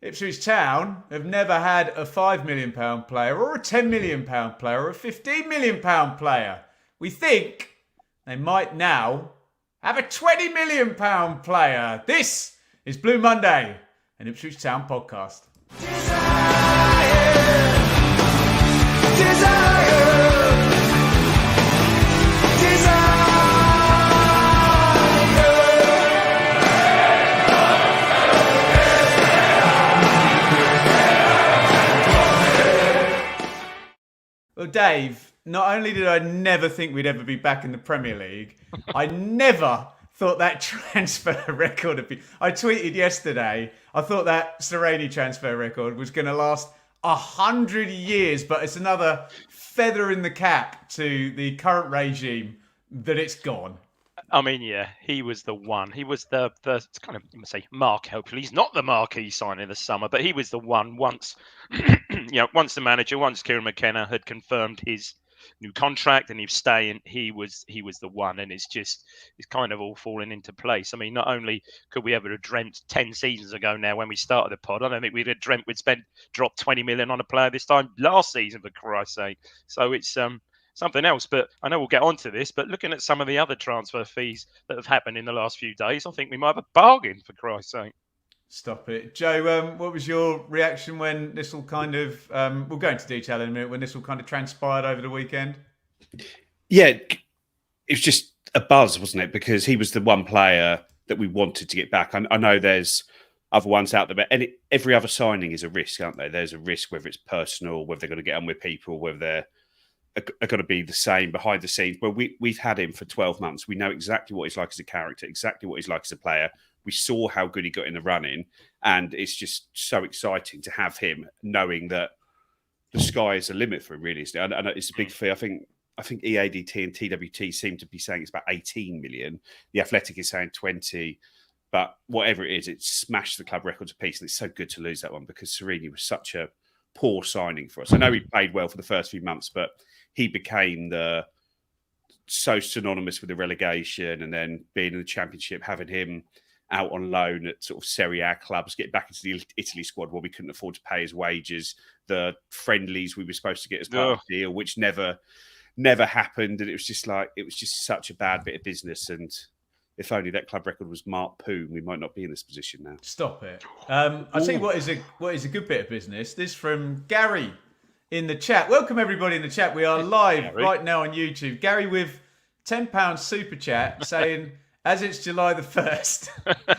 Ipswich Town have never had a £5 million player or a £10 million player or a £15 million player. We think they might now have a £20 million player. This is Blue Monday, an Ipswich Town podcast. Well, Dave, not only did I never think we'd ever be back in the Premier League, I never thought that transfer record would be. I tweeted yesterday, I thought that Sereni transfer record was going to last 100 years, but it's another feather in the cap to the current regime that it's gone. I mean, yeah, he was the one. He was the kind of, you must say, hopefully he's not the marquee signing this summer, but he was the one once, once the manager, once Kieran McKenna had confirmed his new contract and he was staying, he was the one. And it's kind of all falling into place. I mean, not only could we ever have dreamt 10 seasons ago now when we started the pod, I don't think we'd have dreamt we'd drop 20 million on a player this time last season, for Christ's sake. So it's something else, but I know we'll get onto this. But looking at some of the other transfer fees that have happened in the last few days, I think we might have a bargain, for Christ's sake. Stop it. Joe, what was your reaction when this all kind of, we'll go into detail in a minute, when this all kind of transpired over the weekend? Yeah, it was just a buzz, wasn't it? Because he was the one player that we wanted to get back. I know there's other ones out there, but every other signing is a risk, aren't they? There's a risk, whether it's personal, whether they're going to get on with people, whether they're are going to be the same behind the scenes. But we've had him for 12 months. We know exactly what he's like as a character, exactly what he's like as a player. We saw how good he got in the running, and it's just so exciting to have him, knowing that the sky is the limit for him, really. And it's a big fee. I think EADT and TWT seem to be saying it's about 18 million. The Athletic is saying 20. But whatever it is, it's smashed the club record to pieces. And it's so good to lose that one because Sereni was such a poor signing for us. I know he played well for the first few months, but he became so synonymous with the relegation, and then being in the Championship, having him out on loan at sort of Serie A clubs, get back into the Italy squad where we couldn't afford to pay his wages, the friendlies we were supposed to get as part of the deal, which never happened. And it was just such a bad bit of business. And if only that club record was Mark Poon, we might not be in this position now. Stop it. I'll tell you what is a good bit of business. This from Gary in the chat. Welcome everybody in the chat. We are live right now on YouTube. Gary with £10 super chat saying, as it's July the 1st,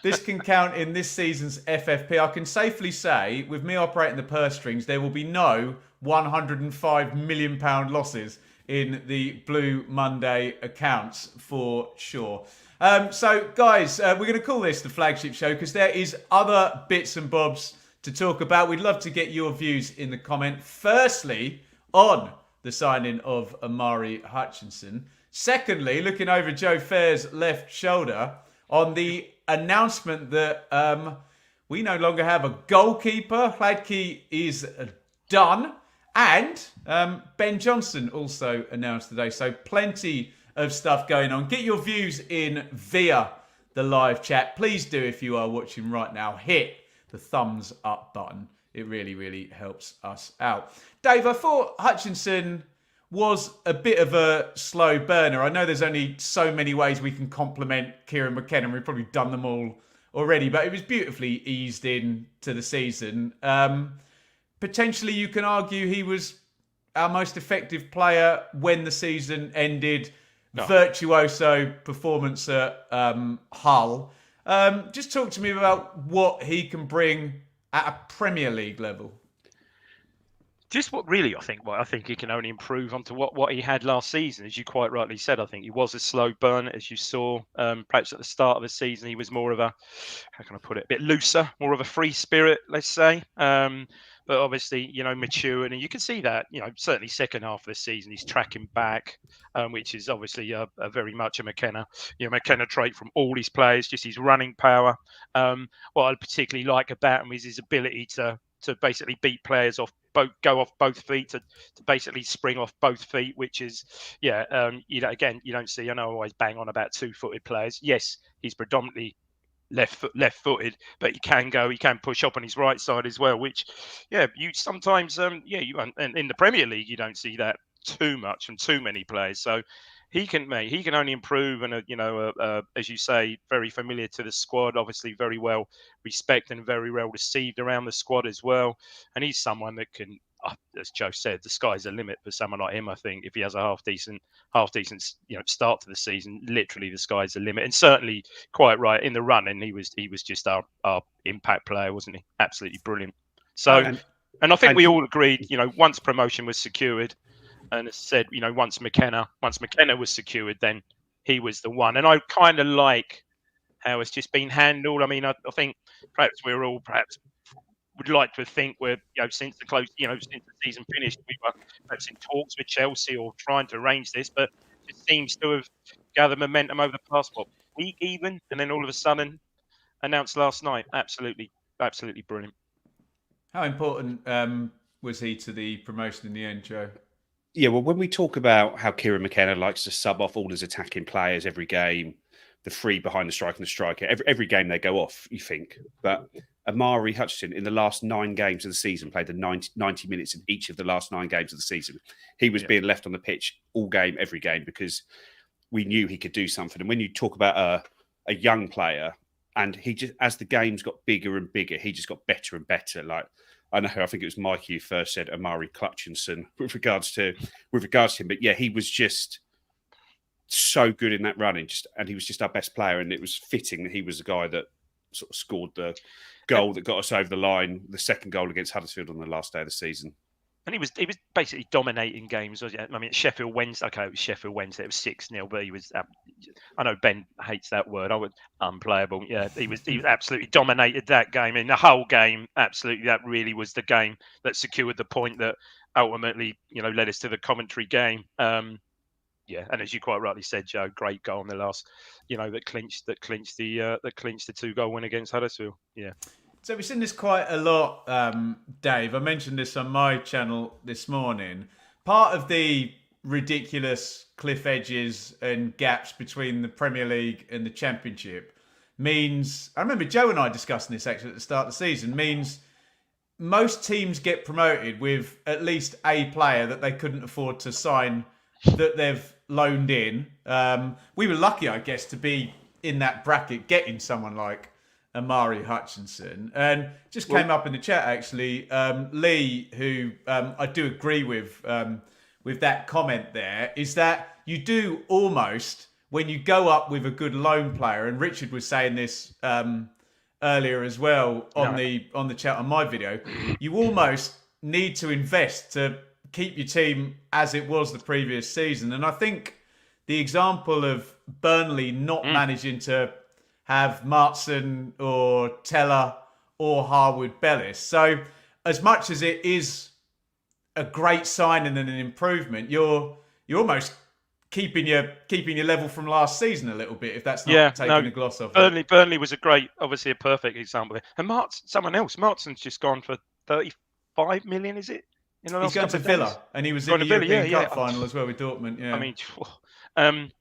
this can count in this season's FFP. I can safely say, with me operating the purse strings, there will be no £105 million losses in the Blue Monday accounts for sure. So, guys, we're going to call this the Flagship Show because there is other bits and bobs to talk about. We'd love to get your views in the comment. Firstly, on the signing of Omari Hutchinson. Secondly, looking over Joe Fair's left shoulder on the announcement that we no longer have a goalkeeper. Hladky is done. And Ben Johnson also announced today. So plenty of stuff going on. Get your views in via the live chat. Please do, if you are watching right now, hit the thumbs up button. It really, really helps us out. Dave, I thought Hutchinson was a bit of a slow burner. I know there's only so many ways we can compliment Kieran McKenna. We've probably done them all already, but it was beautifully eased in to the season. Potentially, you can argue he was our most effective player when the season ended. No. Virtuoso performance at Hull. Just talk to me about what he can bring at a Premier League level. Just what I think he can only improve onto what he had last season. As you quite rightly said, I think he was a slow burn, as you saw. Perhaps at the start of the season, he was more of a, how can I put it, a bit looser, more of a free spirit, let's say. But obviously, mature. And you can see that, certainly second half of the season, he's tracking back, which is obviously a very much a McKenna trait from all his players, just his running power. What I particularly like about him is his ability to basically beat players off go off both feet, to basically spring off both feet, which is, you don't see, I know I always bang on about two-footed players. Yes, he's predominantly left-footed, but he can push up on his right side as well, which, you sometimes, and in the Premier League, you don't see that too much from too many players. So he can only improve, and as you say, very familiar to the squad, obviously very well respected and very well received around the squad as well. And he's someone that can, as Joe said, the sky's the limit for someone like him. I think if he has a half decent start to the season, literally the sky's the limit. And certainly quite right in the run, and he was just our impact player, wasn't he? Absolutely brilliant. So, and I think we all agreed, once promotion was secured, and as said, once McKenna was secured, then he was the one. And I kind of like how it's just been handled. I mean, I think perhaps we're all would like to think we're, since the season finished, we were perhaps in talks with Chelsea or trying to arrange this, but it seems to have gathered momentum over the past week even, and then all of a sudden announced last night. Absolutely brilliant. How important was he to the promotion in the end, Joe? Yeah, well, when we talk about how Kieran McKenna likes to sub off all his attacking players every game, the three behind the striker and the striker, every game they go off, you think. But Omari Hutchinson, in the last 9 games of the season, played the 90 minutes in each of the last 9 games of the season. He was being left on the pitch all game, every game, because we knew he could do something. And when you talk about a young player, and he just, as the games got bigger and bigger, he just got better and better. Like, I think it was Mikey who first said Omari Hutchinson with regards to him. But yeah, he was just so good in that running, and he was just our best player. And it was fitting that he was the guy that sort of scored the goal that got us over the line, the second goal against Huddersfield on the last day of the season. And he was basically dominating games. I mean, Sheffield Wednesday. Okay, it was Sheffield Wednesday. It was 6-0, but he was. I know Ben hates that word. I would unplayable. Yeah, he was absolutely dominated that game. In the whole game, absolutely, that really was the game that secured the point that ultimately, led us to the commentary game. Yeah, and as you quite rightly said, Joe, great goal in the last, that clinched the 2-goal win against Huddersfield. Yeah. So we've seen this quite a lot, Dave. I mentioned this on my channel this morning. Part of the ridiculous cliff edges and gaps between the Premier League and the Championship means, I remember Joe and I discussing this actually at the start of the season, means most teams get promoted with at least a player that they couldn't afford to sign that they've loaned in. We were lucky, I guess, to be in that bracket getting someone like Omari Hutchinson, and just came up in the chat actually. Lee, who I do agree with that comment there, is that you do almost, when you go up with a good loan player, and Richard was saying this earlier as well on the chat on my video, you almost need to invest to keep your team as it was the previous season. And I think the example of Burnley not managing to have Martson or Teller or Harwood Bellis. So as much as it is a great signing and an improvement, you're almost keeping your level from last season a little bit, if that's not taking a gloss off. Burnley was obviously a perfect example. And Martson's just gone for 35 million, is it? He's going to Villa, and he was in the European Cup final as well with Dortmund. Yeah, I mean,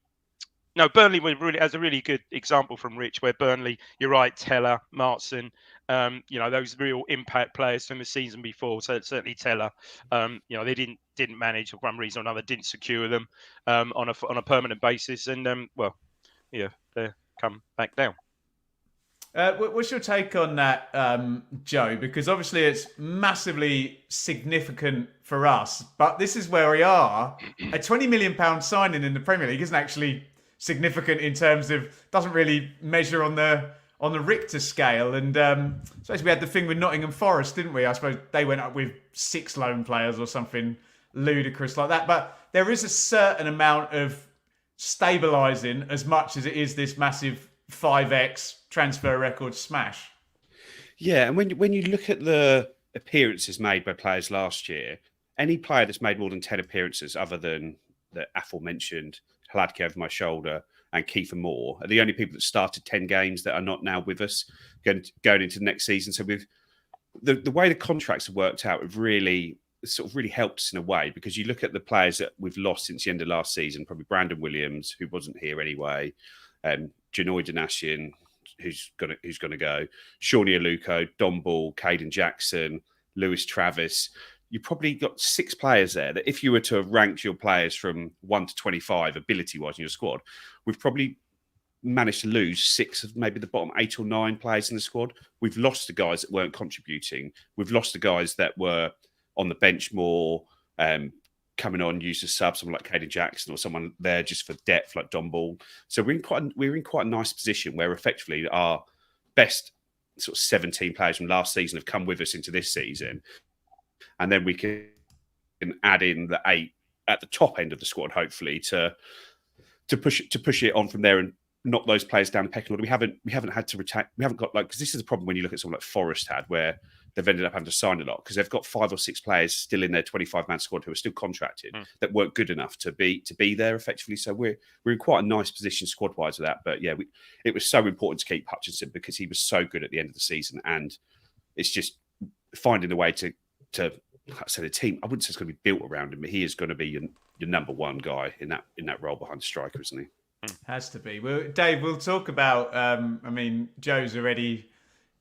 no, Burnley has a really good example from Rich, where Burnley, you're right, Teller, Martson, those real impact players from the season before. So certainly Teller, they didn't manage for one reason or another, didn't secure them on a permanent basis, and they come back down. What's your take on that, Joe? Because obviously it's massively significant for us, but this is where we are. A £20 million signing in the Premier League isn't actually significant in terms of, doesn't really measure on the Richter scale. And so we had the thing with Nottingham Forest, didn't we? I suppose they went up with 6 loan players or something ludicrous like that. But there is a certain amount of stabilising, as much as it is this massive 5x transfer record smash. Yeah, and when you look at the appearances made by players last year, any player that's made more than 10 appearances, other than the aforementioned Hladky over my shoulder and Kiefer Moore, are the only people that started 10 games that are not now with us going into the next season. So with the way the contracts have worked out, it really helped us in a way, because you look at the players that we've lost since the end of last season, probably Brandon Williams, who wasn't here anyway, Janoy Donatian, who's gonna go. Shawnee Aluko, Don Ball, Caden Jackson, Lewis Travis. You probably got 6 players there that if you were to rank your players from 1 to 25 ability-wise in your squad, we've probably managed to lose 6 of maybe the bottom 8 or 9 players in the squad. We've lost the guys that weren't contributing. We've lost the guys that were on the bench more, coming on, used as sub, someone like Caden Jackson or someone there just for depth like Don Ball. So we're in quite a nice position where effectively our best sort of 17 players from last season have come with us into this season. And then we can add in the 8 at the top end of the squad, hopefully, to push it on from there and knock those players down the pecking order. We haven't had to retain. We haven't got because this is a problem when you look at someone like Forest had, where they've ended up having to sign a lot because they've got 5 or 6 players still in their 25-man squad who are still contracted that weren't good enough to be there effectively. So we're in quite a nice position squad wise with that. But yeah, it was so important to keep Hutchinson because he was so good at the end of the season, and it's just finding a way to like I said, a team. I wouldn't say it's going to be built around him, but he is going to be your number one guy in that role behind the striker, isn't he? Has to be. Well, Dave, we'll talk about. Joe's already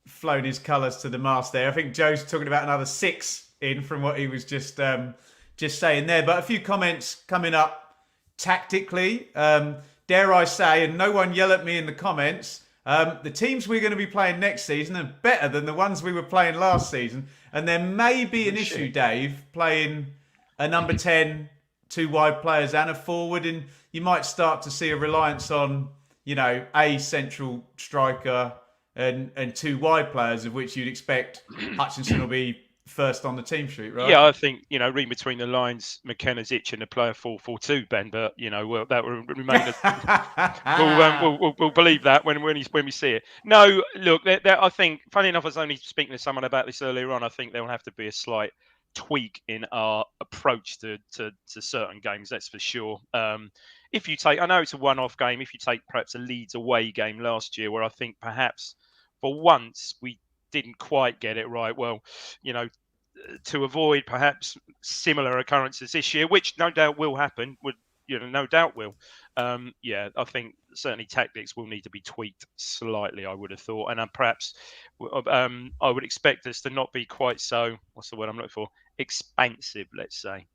flown his colours to the mast there. I think Joe's talking about another 6 in from what he was just saying there. But a few comments coming up tactically. Dare I say, and no one yell at me in the comments. The teams we're going to be playing next season are better than the ones we were playing last season. And there may be an issue, Dave, playing a number 10, 2 wide players and a forward. And you might start to see a reliance on, a central striker and 2 wide players, of which you'd expect Hutchinson will be first on the team sheet, right? Yeah, I think, reading between the lines, McKenna's itching to play a 4-4-2, Ben, but, that will remain we'll believe that when we see it. No, look, I think, funny enough, I was only speaking to someone about this earlier on. I think there will have to be a slight tweak in our approach to certain games, that's for sure. If you take, I know it's a one-off game, if you take perhaps a Leeds away game last year where I think perhaps for once we didn't quite get it right, well, to avoid perhaps similar occurrences this year, which no doubt will happen, no doubt will. I think certainly tactics will need to be tweaked slightly, I would have thought. And perhaps I would expect us to not be quite so, what's the word I'm looking for, expansive, let's say.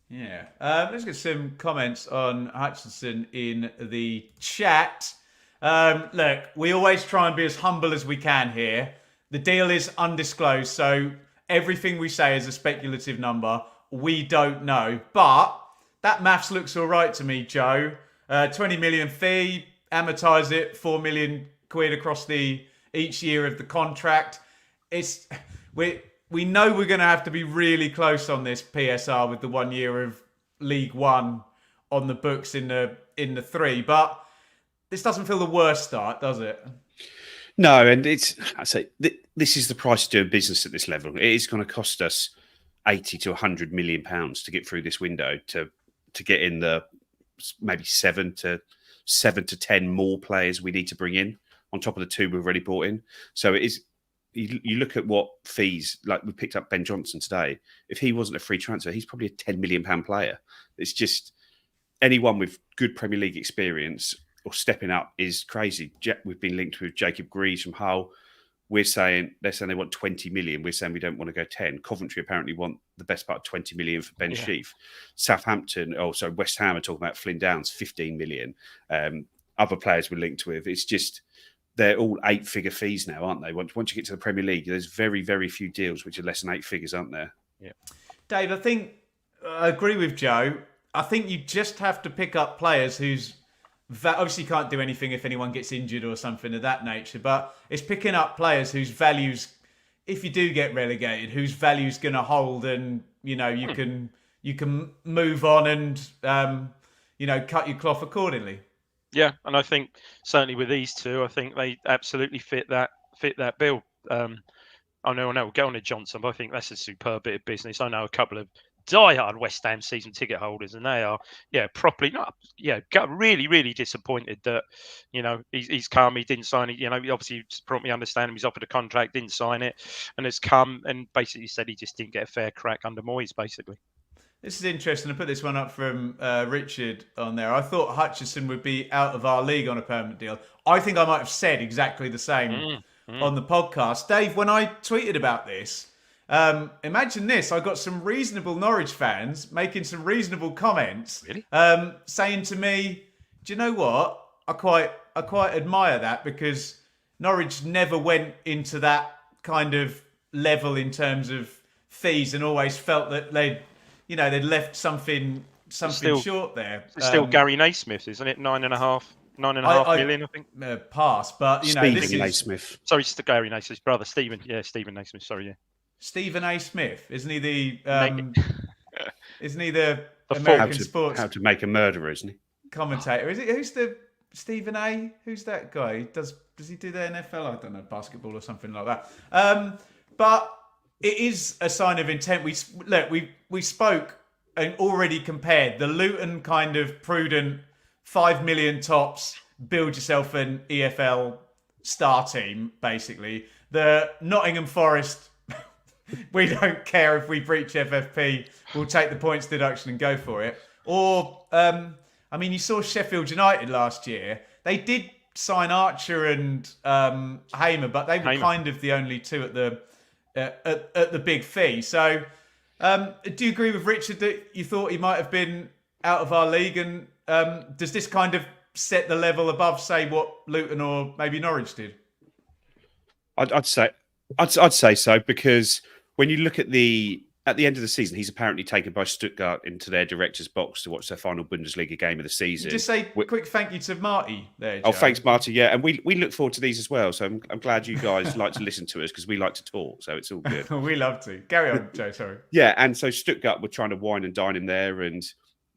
Yeah. Let's get some comments on Hutchinson in the chat. Look, we always try and be as humble as we can here. The deal is undisclosed, so everything we say is a speculative number. We don't know. But that maths looks all right to me, Joe. 20 million fee, amortise it, 4 million quid across each year of the contract. We know we're going to have to be really close on this PSR with the 1 year of League One on the books in the 3, but this doesn't feel the worst start, does it? No, and this is the price of doing business at this level. It is going to cost us 80 to 100 million pounds to get through this window to get in the maybe 7 to 10 more players we need to bring in on top of the 2 we've already brought in. So it is. You look at what fees, like we picked up Ben Johnson today. If he wasn't a free transfer, he's probably a £10 million player. It's just anyone with good Premier League experience or stepping up is crazy. We've been linked with Jacob Greaves from Hull. They're saying they want 20 million. We're saying we don't want to go 10. Coventry apparently want the best part of 20 million for Ben Sheaf. Southampton, West Ham are talking about Flynn Downs, 15 million. Other players we're linked with. It's just, they're all 8-figure fees now, aren't they? Once you get to the Premier League, there's very, very few deals which are less than 8 figures, aren't there? Yeah. Dave, I think I agree with Joe. I think you just have to pick up players whose obviously you can't do anything if anyone gets injured or something of that nature, but it's picking up players whose values, if you do get relegated, whose value's going to hold, and you can move on and cut your cloth accordingly. Yeah, and I think certainly with these 2, I think they absolutely fit that bill. I know we'll go on to Johnson, but I think that's a superb bit of business. I know a couple of diehard West Ham season ticket holders, and they are properly really, really disappointed that he's come, he didn't sign it. Obviously promptly understand him, he's offered a contract, didn't sign it, and has come and basically said he just didn't get a fair crack under Moyes, basically. This is interesting. I put this one up from Richard on there. I thought Hutchison would be out of our league on a permanent deal. I think I might have said exactly the same on the podcast. Dave, when I tweeted about this, imagine this. I got some reasonable Norwich fans making some reasonable comments, Really? saying to me, do you know what? I quite admire that because Norwich never went into that kind of level in terms of fees and always felt that they'd left something short there. It's still Gary Naismith, isn't it? 9.5 million, I think. Pass, but this is Naismith. Sorry, it's Gary Naismith's brother, Stephen. Yeah, Stephen Naismith. Sorry, yeah. Stephen A. Smith, isn't he the American sports How to Make a Murderer, isn't he? commentator? Is it who's the Stephen A? Who's that guy? Does he do the NFL? I don't know, basketball or something like that. But it is a sign of intent. We spoke and already compared the Luton kind of prudent 5 million tops, build yourself an EFL star team, basically. The Nottingham Forest, we don't care if we breach FFP, we'll take the points deduction and go for it. Or, you saw Sheffield United last year. They did sign Archer and Hamer, but they were kind of the only two at the big fee. So, do you agree with Richard that you thought he might have been out of our league? And does this kind of set the level above, say, what Luton or maybe Norwich did? I'd say so, because when you look at the end of the season, he's apparently taken by Stuttgart into their director's box to watch their final Bundesliga game of the season. Just say quick thank you to Marty there, Joe. Oh, thanks, Marty. Yeah, and we look forward to these as well. So I'm glad you guys like to listen to us because we like to talk. So it's all good. We love to. Carry on, Joe. Sorry. Yeah, and so Stuttgart were trying to wine and dine him there, and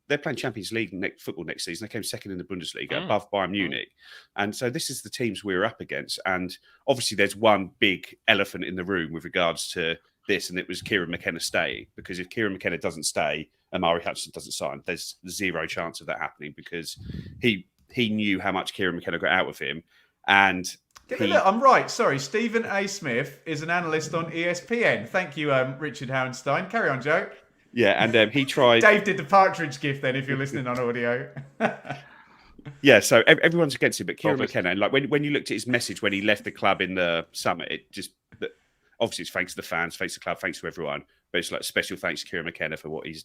they're playing Champions League football next season. They came second in the Bundesliga, above Bayern Munich. And so this is the teams we're up against. And obviously there's one big elephant in the room with regards to this, and it was Kieran McKenna staying. Because if Kieran McKenna doesn't stay, Omari Hutchison doesn't sign, there's zero chance of that happening because he knew how much Kieran McKenna got out of him. And look, I'm right. Sorry, Stephen A. Smith is an analyst on ESPN. Thank you, Richard Howenstein. Carry on, Joe. Yeah, and he tried... Dave did the partridge gift then, if you're listening on audio. Yeah, so everyone's against him, but Kieran McKenna, like when you looked at his message when he left the club in the summer, it just... Obviously, it's thanks to the fans, thanks to the club, thanks to everyone, but it's like special thanks to Kieran McKenna for what he's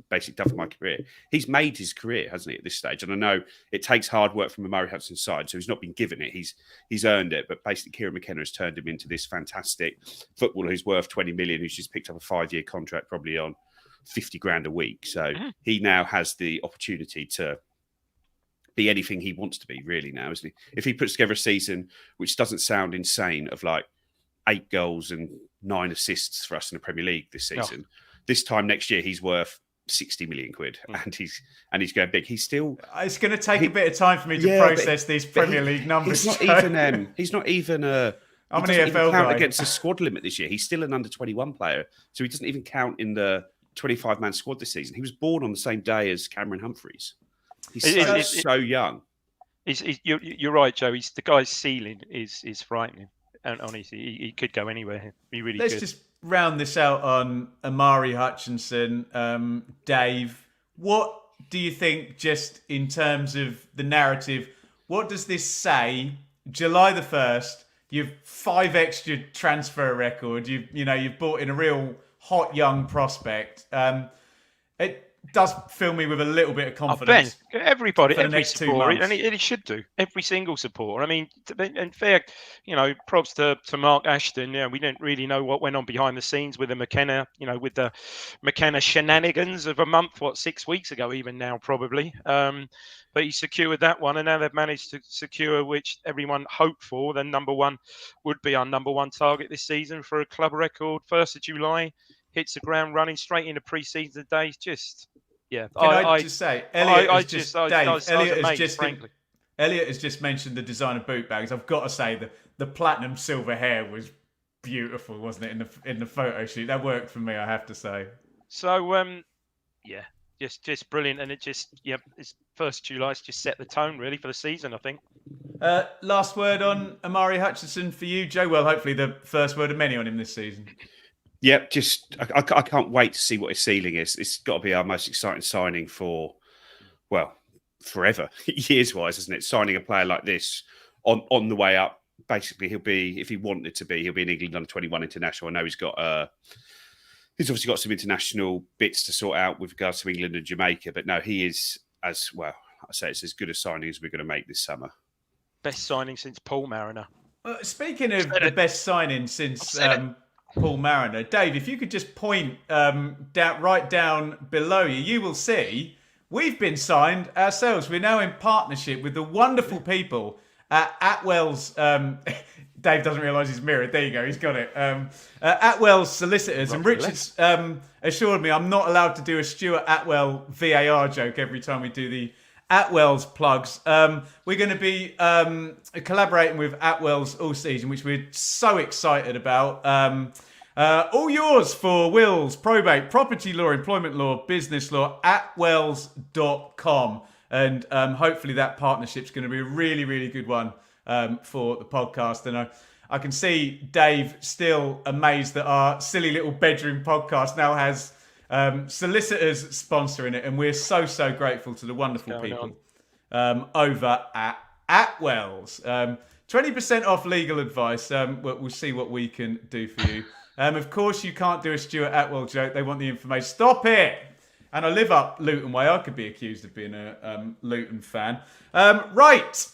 basically done for my career. He's made his career, hasn't he, at this stage? And I know it takes hard work from Omari Hudson's side, so he's not been given it. He's earned it, but basically Kieran McKenna has turned him into this fantastic footballer who's worth 20 million, who's just picked up a 5-year contract probably on 50 grand a week. So he now has the opportunity to be anything he wants to be, really, now, isn't he? If he puts together a season, which doesn't sound insane, of like 8 goals and 9 assists for us in the Premier League this season, this time next year he's worth 60 million quid, and he's going big. He's still... It's going to take a bit of time for me to process these Premier League numbers. He's not even a... I'm he an doesn't EFL even count guy. against the squad limit this year. He's still an under 21 player, so he doesn't even count in the 25-man squad this season. He was born on the same day as Cameron Humphreys. He's so young. You're right, Joe. The guy's ceiling is frightening, and honestly, he could go anywhere. He really Let's could. just round this out on Omari Hutchinson. Dave, what do you think, just in terms of the narrative, what does this say? July the 1st, you've 5 extra transfer record. You've brought in a real hot young prospect. It does fill me with a little bit of confidence. Ben, everybody, for the every next 2 supporter, months. and it should do. Every single supporter. I mean, and fair, props to Mark Ashton. Yeah, we didn't really know what went on behind the scenes with the McKenna, with the McKenna shenanigans of a month, 6 weeks ago, even now probably. But he secured that one, and now they've managed to secure, which everyone hoped for. Then number one would be our number one target this season for a club record. 1st of July, hits the ground running straight into pre-season days. Just, yeah. Can I just say, Elliot has just mentioned the design of boot bags. I've got to say the platinum silver hair was beautiful, wasn't it, in the photo shoot? That worked for me, I have to say. So, yeah. Just brilliant, and it's 1st of July. It's just set the tone really for the season, I think. Last word on Omari Hutchinson for you, Joe. Well, hopefully the first word of many on him this season. Yep, I can't wait to see what his ceiling is. It's got to be our most exciting signing for, well, forever, years-wise, isn't it? Signing a player like this on the way up. Basically, he'll be, if he wanted to be, he'll be an England under-21 international. I know he's obviously got some international bits to sort out with regards to England and Jamaica, but no, he is, as well, I say, it's as good a signing as we're going to make this summer. Best signing since Paul Mariner. Speaking of the best signing since Paul Mariner, Dave, if you could just point right down below you, you will see we've been signed ourselves. We're now in partnership with the wonderful people at Atwell's. Dave doesn't realise he's mirrored. There you go, he's got it. Atwell's solicitors. And Richard's assured me I'm not allowed to do a Stuart Atwell VAR joke every time we do the Atwell's plugs. We're going to be collaborating with Atwell's all season, which we're so excited about. All yours for wills, probate, property law, employment law, business law, atwells.com. And hopefully that partnership's going to be a really, really good one for the podcast. And I can see Dave still amazed that our silly little bedroom podcast now has solicitors sponsoring it, and we're so grateful to the wonderful people over at Atwell's. 20% off legal advice. We'll see what we can do for you. Of course, you can't do a Stuart Atwell joke. They want the information. Stop it! And I live up Luton way. I could be accused of being a Luton fan. Right,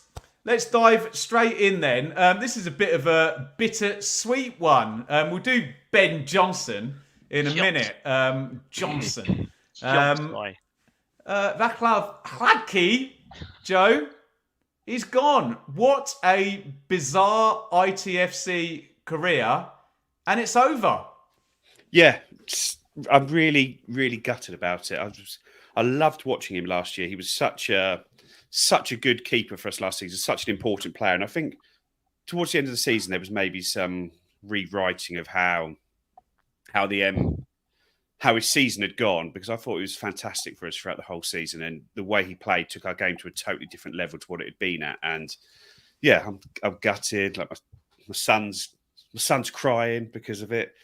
let's dive straight in then. This is a bit of a bittersweet one. We'll do Ben Johnson in a minute. Johnson. Vaclav Hladky, Joe, he's gone. What a bizarre ITFC career, and it's over. Yeah, I'm really, really gutted about it. I loved watching him last year. He was such a good keeper for us last season, such an important player. And I think towards the end of the season, there was maybe some rewriting of how his season had gone, because I thought he was fantastic for us throughout the whole season, and the way he played took our game to a totally different level to what it had been at. And yeah, I'm gutted. Like my son's crying because of it,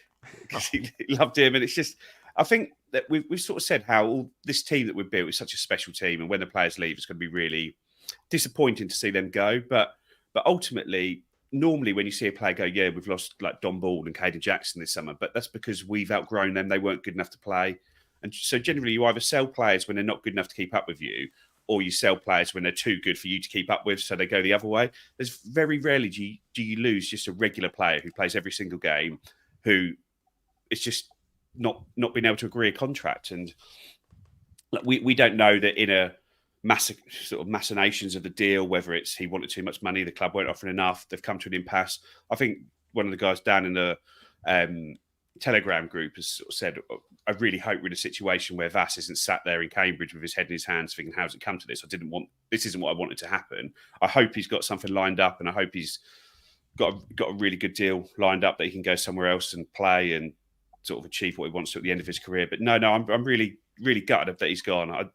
because he loved him. And it's just, I think that we've sort of said how all this team that we've built is such a special team, and when the players leave, it's going to be really disappointing to see them go. But ultimately, normally when you see a player go, yeah, we've lost like Don Ball and Caden Jackson this summer, but that's because we've outgrown them. They weren't good enough to play. And so generally you either sell players when they're not good enough to keep up with you, or you sell players when they're too good for you to keep up with, so they go the other way. There's very rarely do you lose just a regular player who plays every single game, who is just not being able to agree a contract. And we don't know that in a sort of machinations of the deal, whether it's he wanted too much money, the club weren't offering enough, they've come to an impasse. I think one of the guys down in the Telegram group has sort of said, I really hope we're in a situation where VAS isn't sat there in Cambridge with his head in his hands thinking, how's it come to this? This isn't what I wanted to happen. I hope he's got something lined up, and I hope he's got a really good deal lined up that he can go somewhere else and play and sort of achieve what he wants to at the end of his career. But no, I'm really, really gutted that he's gone.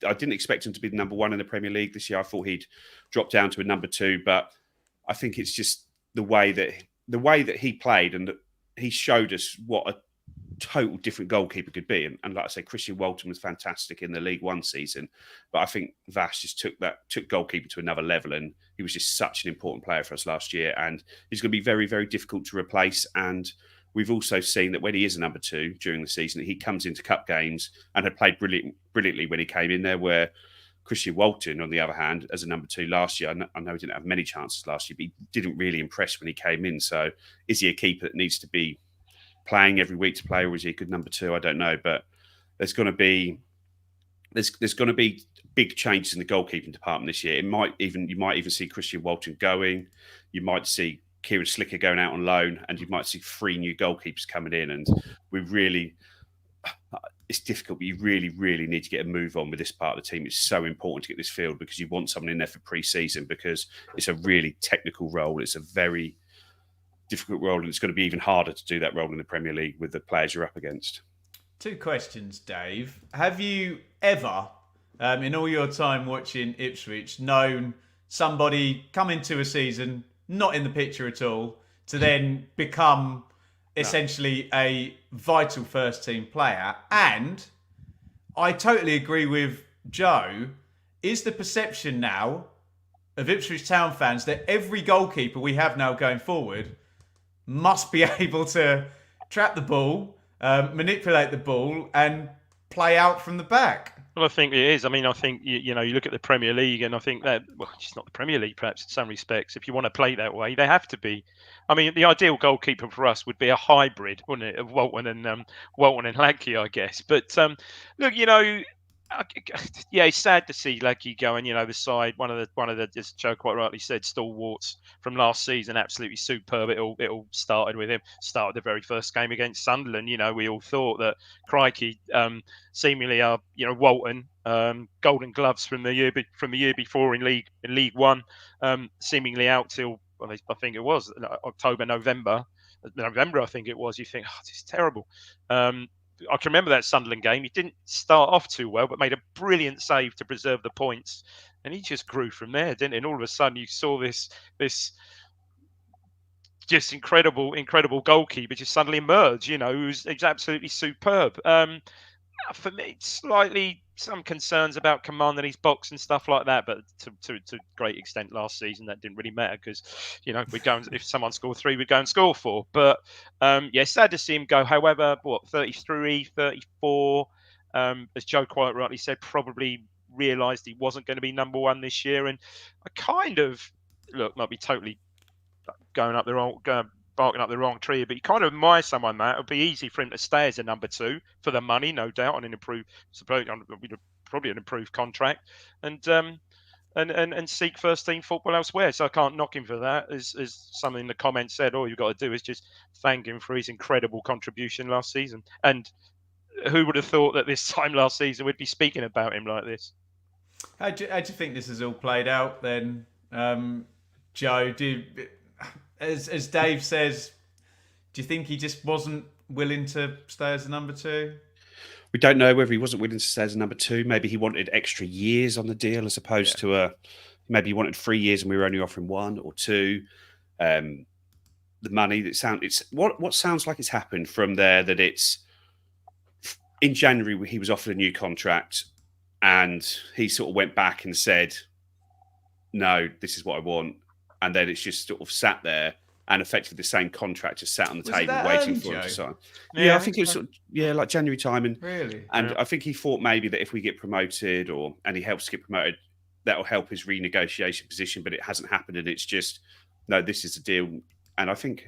I didn't expect him to be the number one in the Premier League this year. I thought he'd drop down to a number two, but I think it's just the way that he played, and that he showed us what a total different goalkeeper could be. And like I say, Christian Walton was fantastic in the League One season, but I think VAS just took goalkeeper to another level, and he was just such an important player for us last year, and he's going to be very, very difficult to replace. And we've also seen that when he is a number two during the season, he comes into cup games and had played brilliantly when he came in there, where Christian Walton, on the other hand, as a number two last year, I know he didn't have many chances last year, but he didn't really impress when he came in. So is he a keeper that needs to be playing every week to play, or is he a good number two? I don't know. But there's going to be big changes in the goalkeeping department this year. You might even see Christian Walton going. You might see Kieran Slicker going out on loan, and you might see 3 new goalkeepers coming in. And it's difficult, but you really, really need to get a move on with this part of the team. It's so important to get this filled, because you want someone in there for pre-season, because it's a really technical role. It's a very difficult role, and it's going to be even harder to do that role in the Premier League with the players you're up against. 2 questions, Dave. Have you ever, in all your time watching Ipswich, known somebody come into a season not in the picture at all to then become essentially a vital first team player. And I totally agree with Joe. Is the perception now of Ipswich Town fans that every goalkeeper we have now going forward must be able to trap the ball, manipulate the ball, and play out from the back? Well, I think it is. I mean, I think, you look at the Premier League, and I think that, well, it's not the Premier League, perhaps, in some respects. If you want to play that way, they have to be. I mean, the ideal goalkeeper for us would be a hybrid, wouldn't it, of Walton and Lackey, I guess. But, look, yeah, it's sad to see Lackey going. The side, one of the, as Joe quite rightly said, stalwarts from last season, absolutely superb. It all started with him. Started the very first game against Sunderland. We all thought that, crikey, seemingly our Walton, Golden Gloves from the year before in League One, seemingly out till, well, I think it was October, November. I think it was. You think, oh, this is terrible. I can remember that Sunderland game. He didn't start off too well, but made a brilliant save to preserve the points, and he just grew from there, didn't he? And all of a sudden, you saw this just incredible goalkeeper just suddenly emerge. Who's absolutely superb. For me, slightly some concerns about commanding his box and stuff like that, but to a great extent last season that didn't really matter because we'd go and, if someone scored 3, we'd go and score 4. But yeah, sad to see him go. However, 33, 34, as Joe quite rightly said, probably realised he wasn't going to be number 1 this year, and I kind of might be totally barking up the wrong tree, but you kind of admire someone that it would be easy for him to stay as a number 2 for the money, no doubt, on probably an improved contract, and seek first team football elsewhere. So I can't knock him for that. As something in the comments said, all you've got to do is just thank him for his incredible contribution last season. And who would have thought that this time last season we'd be speaking about him like this? How do you think this has all played out then, Joe? As Dave says, do you think he just wasn't willing to stay as a number 2? We don't know whether he wasn't willing to stay as a number 2. Maybe he wanted extra years on the deal as opposed to maybe he wanted 3 years and we were only offering 1 or 2. The money what sounds like it's happened from there, that it's in January he was offered a new contract and he sort of went back and said, no, this is what I want. And then it's just sort of sat there, and effectively the same contract just sat on the table waiting for him to sign. Yeah, I think it was like January time, and I think he thought maybe that if we get promoted and he helps get promoted, that will help his renegotiation position. But it hasn't happened, and it's just no. This is the deal, and I think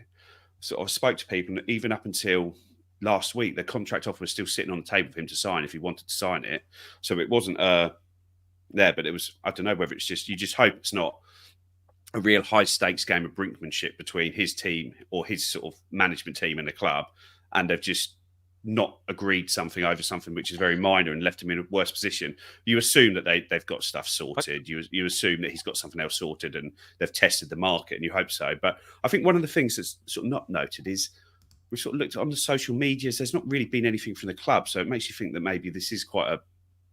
sort of spoke to people even up until last week. The contract offer was still sitting on the table for him to sign if he wanted to sign it. So it wasn't there, but it was. I don't know whether it's just you just hope it's not a real high stakes game of brinkmanship between his team or his sort of management team and the club, and they've just not agreed something over something which is very minor and left him in a worse position. You assume that they've got stuff sorted. You assume that he's got something else sorted and they've tested the market, and you hope so. But I think one of the things that's sort of not noted is we sort of looked on the social medias. There's not really been anything from the club, so it makes you think that maybe this is quite a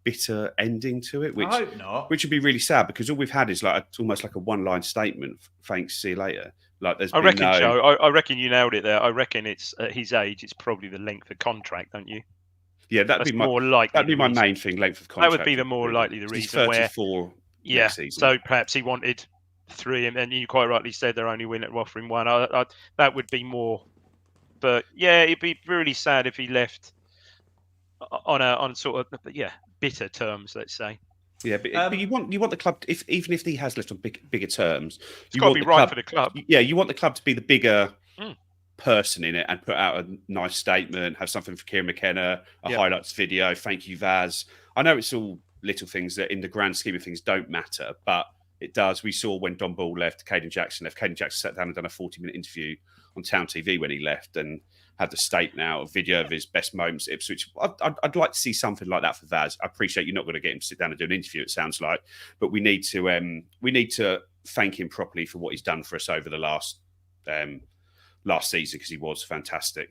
bitter ending to it, which I hope not. Which would be really sad, because all we've had is almost like a one-line statement. Thanks, see you later. Like there's. I reckon, Joe. I reckon you nailed it there. I reckon it's at his age. It's probably the length of contract, don't you? Yeah, that'd be my main thing. Length of contract. That would be the more likely the reason. He's 34. Yeah. Season. So perhaps he wanted 3, and you quite rightly said they're only offering 1. That would be more. But yeah, it'd be really sad if he left on sort of bitter terms, let's say. Yeah, but you want the club, even if he has left on bigger terms, it's got to be right for the club. Yeah, you want the club to be the bigger person in it and put out a nice statement, have something for Kieran McKenna, highlights video, thank you, VAS. I know it's all little things that in the grand scheme of things don't matter, but it does. We saw when Don Ball left, Caden Jackson left. Caden Jackson sat down and done a 40-minute interview on Town TV when he left and had the statement out, a video of his best moments at Ipswich. I'd like to see something like that for Vaz. I appreciate you're not going to get him to sit down and do an interview, it sounds like, but we need to thank him properly for what he's done for us over the last season, because he was fantastic.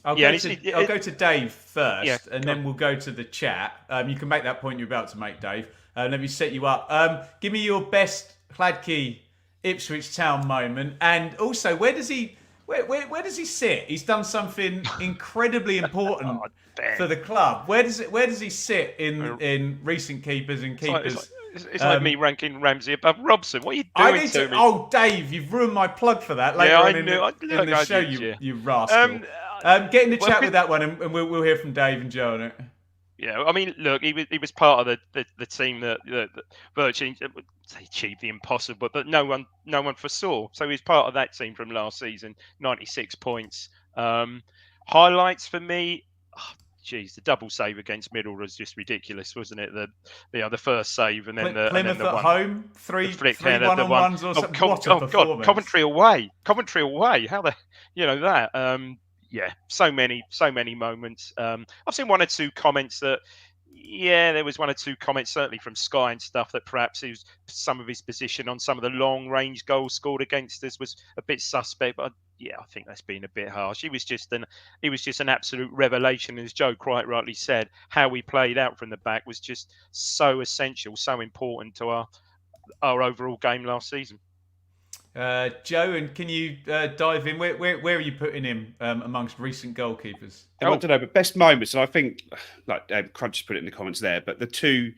I'll go to Dave first, and then we'll go to the chat. You can make that point you're about to make, Dave. Let me set you up. Give me your best Hladky Ipswich Town moment, and also where does he Where does he sit? He's done something incredibly important Ben. for the club. Where does he sit in recent keepers and keepers? It's like me ranking Ramsey above Robson. What are you doing to me? Oh, Dave, you've ruined my plug for that. Later on in the show, you rascal. Get in the chat with that one, and we'll hear from Dave and Joe on it. Yeah, I mean, look, he was part of the team that virtually achieved the impossible, but no one foresaw. So he was part of that team from last season. 96 points. Highlights for me. The double save against Middlesbrough was just ridiculous, wasn't it? The first save and then Plymouth at home, three one-on-ones or something. God, Coventry away. How that? Yeah, so many moments. I've seen one or two comments that, there was one or two comments certainly from Sky and stuff that perhaps some of his position on some of the long range goals scored against us was a bit suspect. But I think that's been a bit harsh. He was just an absolute revelation, as Joe quite rightly said. How we played out from the back was just so essential, so important to our overall game last season. Joe, and can you dive in? Where are you putting him amongst recent goalkeepers? I don't know, but best moments, and I think like Crunch put it in the comments there, but the two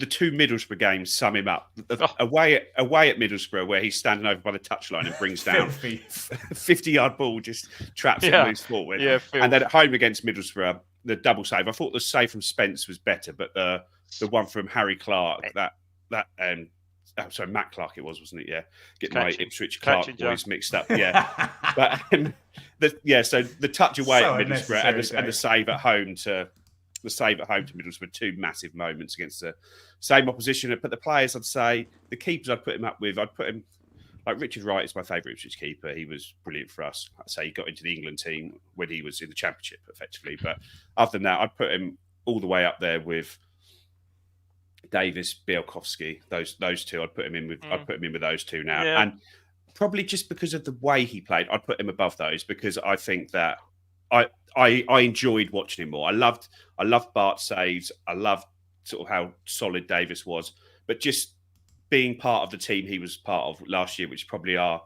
Middlesbrough games sum him up. Away at Middlesbrough, where he's standing over by the touchline and brings down 50-yard ball, just traps it and moves forward. Yeah, and then at home against Middlesbrough, the double save. I thought the save from Spence was better, but the one from Harry Clark, Matt Clark it was, wasn't it? Yeah. Getting my Ipswich Clark boys mixed up. Yeah. But so the touch away at Middlesbrough and the save at home to Middlesbrough, two massive moments against the same opposition. But the players, I'd say, the keepers I'd put him up with, like Richard Wright is my favourite Ipswich keeper. He was brilliant for us. I'd say he got into the England team when he was in the Championship, effectively. But other than that, I'd put him all the way up there with Davis, Bielkowski, those two. I'd put him in with those two now, and probably just because of the way he played, I'd put him above those because I think that I enjoyed watching him more. I loved Bart's saves. I loved sort of how solid Davis was, but just being part of the team he was part of last year, which probably other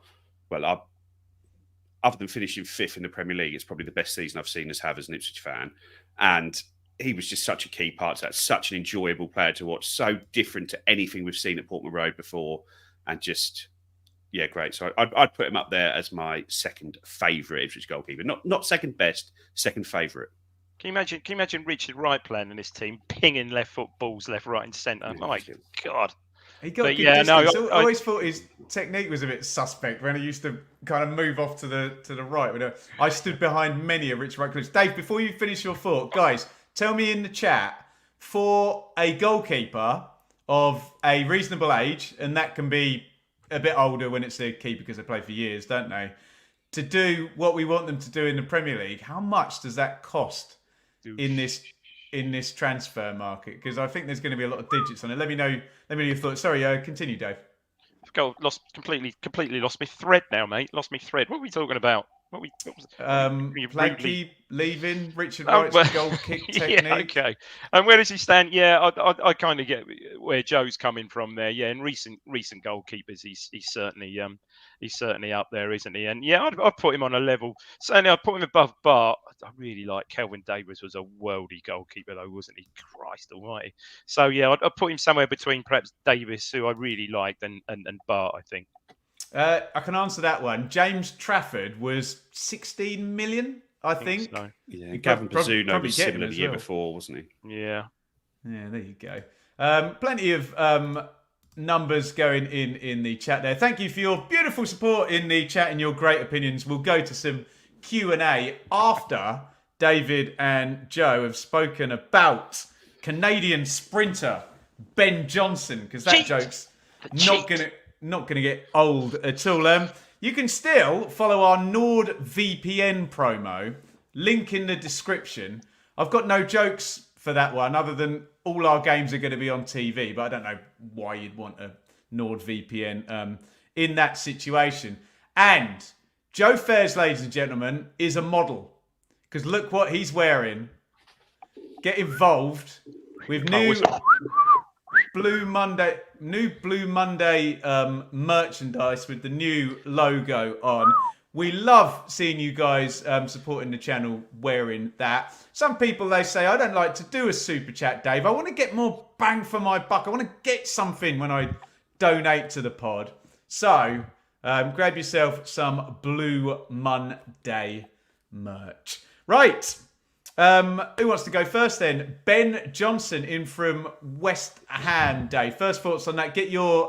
than finishing 5th in the Premier League, it's probably the best season I've seen us have as an Ipswich fan, and he was just such a key part to that, such an enjoyable player to watch, so different to anything we've seen at Portman Road before, and just, great. So I'd put him up there as my second favourite Ipswich goalkeeper. Not second best, second favourite. Can you imagine Richard Wright playing in this team, pinging left foot balls left, right and centre? My God. He got good distance. I always thought his technique was a bit suspect when he used to kind of move off to the right. I stood behind many a Richard Wright clips. Dave, before you finish your thought, guys, tell me in the chat, for a goalkeeper of a reasonable age, and that can be a bit older when it's a keeper because they play for years, don't they? To do what we want them to do in the Premier League, how much does that cost in this transfer market? Because I think there's going to be a lot of digits on it. Let me know your thoughts. Sorry, continue, Dave. Completely lost my thread now, mate. Lost my thread. What were we talking about? What was Planky leaving, Richard Wright's goal kick technique. Yeah, okay. And where does he stand? Yeah, I kind of get where Joe's coming from there. Yeah, in recent goalkeepers, he's certainly up there, isn't he? And yeah, I'd put him on a level. Certainly, I'd put him above Bart. I really like Kelvin Davis. Was a worldy goalkeeper though, wasn't he? Christ Almighty. So yeah, I'd put him somewhere between perhaps Davis, who I really liked, and Bart, I think. I can answer that one. James Trafford was 16 million, I think. So. Yeah, Gavin Bazzuno was similar the year before, wasn't he? Yeah. Yeah, there you go. Plenty of numbers going in the chat there. Thank you for your beautiful support in the chat and your great opinions. We'll go to some Q&A after David and Joe have spoken about Canadian sprinter Ben Johnson, because that joke's not going to get old at all. You can still follow our NordVPN promo. Link in the description. I've got no jokes for that one, other than all our games are going to be on TV, but I don't know why you'd want a NordVPN in that situation. And Joe Fairs, ladies and gentlemen, is a model. Because look what he's wearing. Get involved with new Blue Monday merchandise with the new logo on. We love seeing you guys supporting the channel wearing that. Some people, they say, I don't like to do a super chat, Dave. I want to get more bang for my buck. I want to get something when I donate to the pod. So grab yourself some Blue Monday merch. Right. Who wants to go first then? Ben Johnson in from West Ham, Dave. First thoughts on that. Get your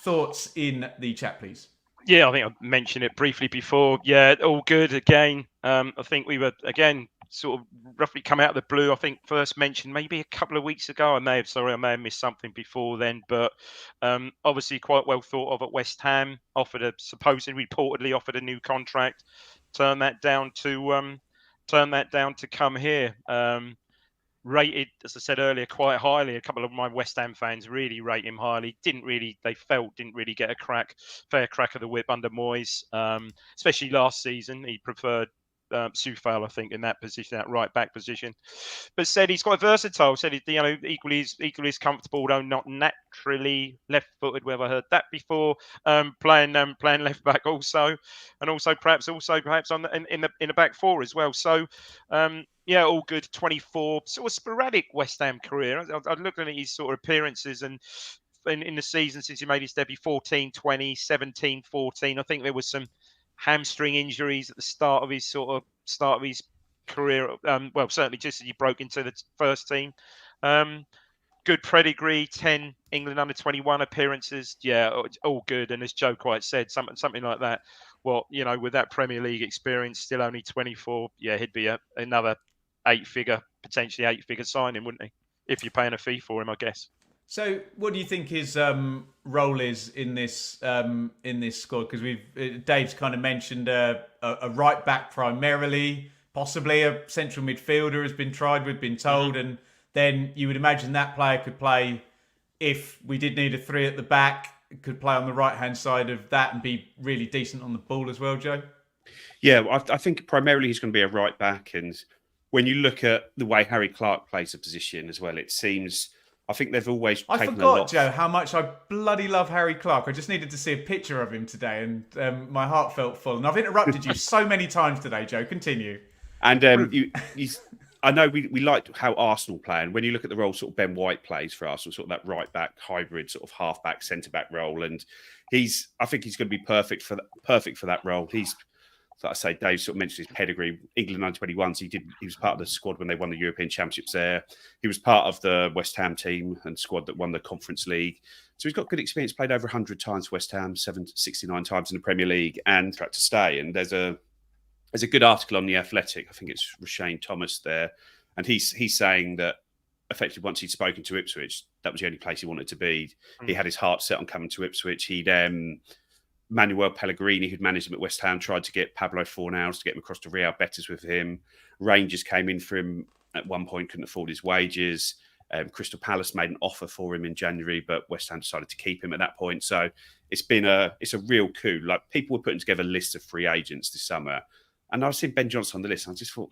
thoughts in the chat, please. Yeah, I think I mentioned it briefly before. Yeah, all good again. I think we were, again, sort of roughly come out of the blue. I think first mentioned maybe a couple of weeks ago. I may have missed something before then. But obviously quite well thought of at West Ham. Supposedly, reportedly offered a new contract. Turned that down to come here. Rated, as I said earlier, quite highly. A couple of my West Ham fans really rate him highly. Didn't really get a fair crack of the whip under Moyes, especially last season. He preferred Soufal, I think, in that position, that right back position. But said he's quite versatile. Said he's equally as comfortable, though not naturally left-footed. Whether I heard that before, playing left back also, and also perhaps on in the back four as well. So. Yeah, all good. 24, sort of sporadic West Ham career. I looked at his sort of appearances and in the season since he made his debut, 14, 20, 17, 14. I think there was some hamstring injuries at the start of his career. Well, certainly just as he broke into the first team. Good pedigree, 10 England under-21 appearances. Yeah, all good. And as Joe quite said, something like that. Well, with that Premier League experience, still only 24. Yeah, he'd be another potentially eight-figure signing, wouldn't he? If you're paying a fee for him, I guess. So, what do you think his role is in this squad? Because Dave's kind of mentioned a right back primarily, possibly a central midfielder has been tried. We've been told, and then you would imagine that player could play if we did need a three at the back. Could play on the right hand side of that and be really decent on the ball as well, Joe. Yeah, I think primarily he's going to be a right back, and when you look at the way Harry Clark plays a position as well, it seems. I think they've always. I forgot, Joe, how much I bloody love Harry Clark. I just needed to see a picture of him today, and my heart felt full. And I've interrupted you so many times today, Joe. Continue. And I know we liked how Arsenal play, and when you look at the role sort of Ben White plays for Arsenal, sort of that right back hybrid, sort of half back, centre back role, and I think he's going to be perfect for that role. Like I say, Dave sort of mentioned his pedigree. England under-21s, he was part of the squad when they won the European Championships there. He was part of the West Ham team and squad that won the Conference League. So he's got good experience, played over 100 times for West Ham, 69 times in the Premier League, and tried to stay. And there's a good article on The Athletic, I think it's Rashane Thomas there, and he's saying that effectively once he'd spoken to Ipswich, that was the only place he wanted to be. He had his heart set on coming to Ipswich. Manuel Pellegrini, who'd managed him at West Ham, tried to get Pablo Fornals to get him across to Real Betis with him. Rangers came in for him at one point, couldn't afford his wages. Crystal Palace made an offer for him in January, but West Ham decided to keep him at that point. So it's a real coup. Like, people were putting together lists of free agents this summer, and I was seeing Ben Johnson on the list. And I just thought,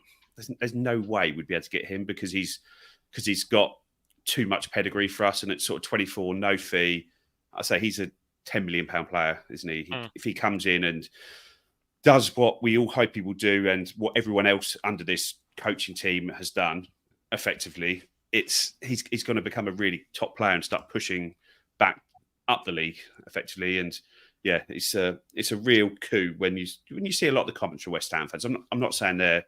there's no way we'd be able to get him because he's got too much pedigree for us, and it's sort of 24, no fee. I say he's a £10 million player, isn't he? If he comes in and does what we all hope he will do and what everyone else under this coaching team has done effectively, he's going to become a really top player and start pushing back up the league effectively. And yeah, it's a real coup when you see a lot of the comments from West Ham fans. I'm not saying they're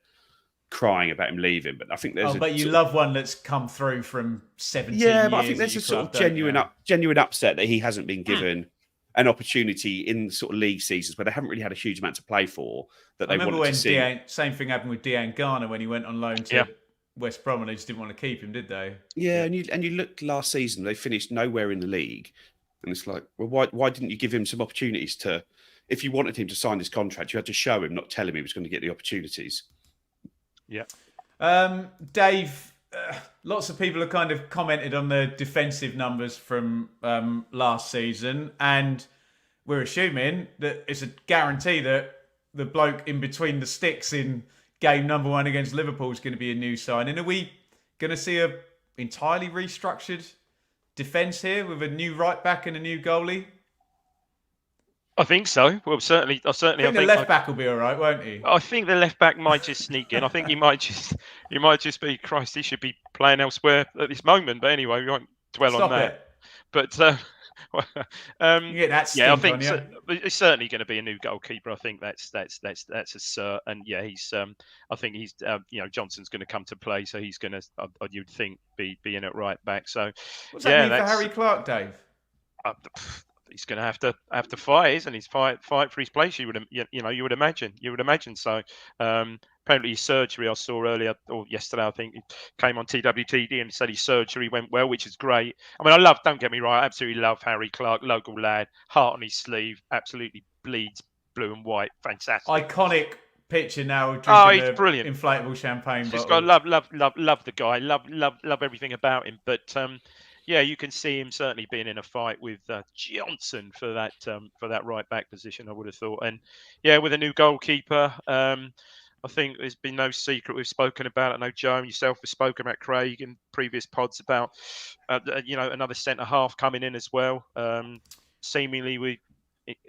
crying about him leaving, but I think there's. But you love one that's come through from 17 years. Yeah, but I think there's a sort of genuine upset that he hasn't been given an opportunity in sort of league seasons where they haven't really had a huge amount to play for that they wanted to see. Same thing happened with Dejan Garner when he went on loan to West Brom and they just didn't want to keep him, did they? Yeah, and you looked last season, they finished nowhere in the league. And it's like, well, why didn't you give him some opportunities to, if you wanted him to sign this contract, you had to show him, not tell him he was going to get the opportunities. Yeah. Dave, lots of people have kind of commented on the defensive numbers from last season, and we're assuming that it's a guarantee that the bloke in between the sticks in game number 1 against Liverpool is going to be a new signing. Are we going to see a entirely restructured defence here with a new right back and a new goalie? I think so. Well, certainly, I think the left back will be all right, won't he? I think the left back might just sneak in. I think he might just be. Christ, he should be playing elsewhere at this moment. But anyway, we won't dwell on that. It. But you get that I think it's certainly going to be a new goalkeeper. I think that's a cert. And yeah, he's. I think he's. Johnson's going to come to play, so he's going to. You'd think be in at right back. So what's that mean for Harry Clark, Dave? He's going to have to fight, isn't he? Fight for his place. You would imagine. So apparently his surgery I saw earlier or yesterday, I think, it came on TWTD and said his surgery went well, which is great. I mean, don't get me right, I absolutely love Harry Clark, local lad, heart on his sleeve, absolutely bleeds blue and white, fantastic, iconic picture now. He's brilliant. Inflatable champagne bottle. Just got love the guy, love everything about him, but. Yeah, you can see him certainly being in a fight with Johnson for that right back position, I would have thought. And yeah, with a new goalkeeper, I think there's been no secret. We've spoken about it. I know Joe and yourself have spoken about Craig in previous pods about another centre half coming in as well. Seemingly we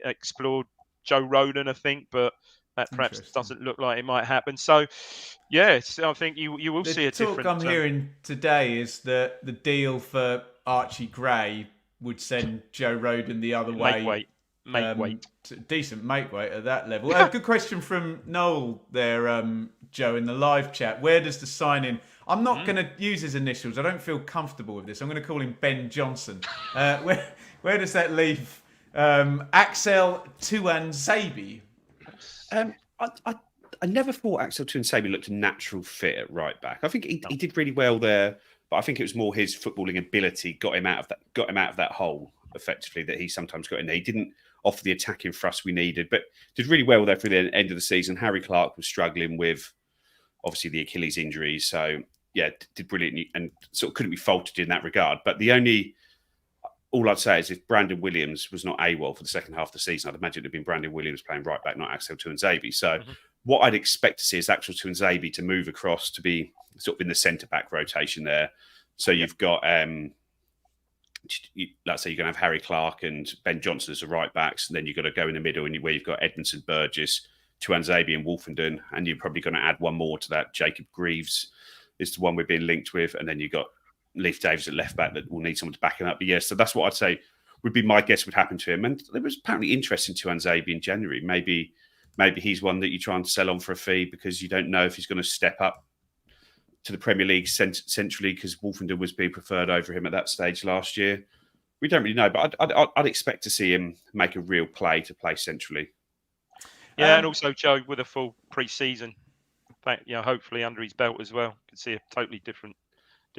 explored Joe Roden, I think, but that perhaps doesn't look like it might happen. So, yes, I think you will see a different... The talk I'm hearing today is that the deal for Archie Gray would send Joe Roden the other way. Make weight. Decent make weight at that level. Good question from Noel there, Joe, in the live chat. Where does the signing... I'm not going to use his initials. I don't feel comfortable with this. I'm going to call him Ben Johnson. Where does that leave Axel Tuanzebe? I never thought Axel Tuanzebe looked a natural fit at right back. I think he did really well there, but I think it was more his footballing ability got him out of that hole effectively that he sometimes got in there. He didn't offer the attacking thrust we needed, but did really well there for the end of the season. Harry Clark was struggling with obviously the Achilles injury, so yeah, did brilliant and sort of couldn't be faulted in that regard. But all I'd say is if Brandon Williams was not AWOL for the second half of the season, I'd imagine it would have been Brandon Williams playing right back, not Axel Tuanzebe. So what I'd expect to see is Axel Tuanzebe to move across to be sort of in the centre-back rotation there. So you've got, let's say you're going to have Harry Clark and Ben Johnson as the right backs, and then you've got to go in the middle where you've got Edmondson, Burgess, Tuanzebe and Wolfenden, and you're probably going to add one more to that. Jacob Greaves is the one we're being linked with, and then you've got Leif Davis at left back that will need someone to back him up. But yeah, so that's what I'd say would be my guess would happen to him. And there was apparently interest in Tuanzebe in January. Maybe he's one that you try and sell on for a fee because you don't know if he's going to step up to the Premier League centrally because Wolfenden was being preferred over him at that stage last year. We don't really know, but I'd expect to see him make a real play to play centrally. Yeah, and also Joe with a full pre-season, hopefully under his belt as well. Could see a totally different.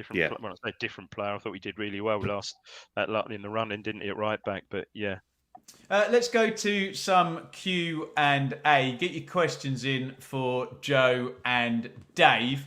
When I say different player, I thought he did really well last in the running, didn't he, at right back? But yeah. Let's go to some Q&A. Get your questions in for Joe and Dave.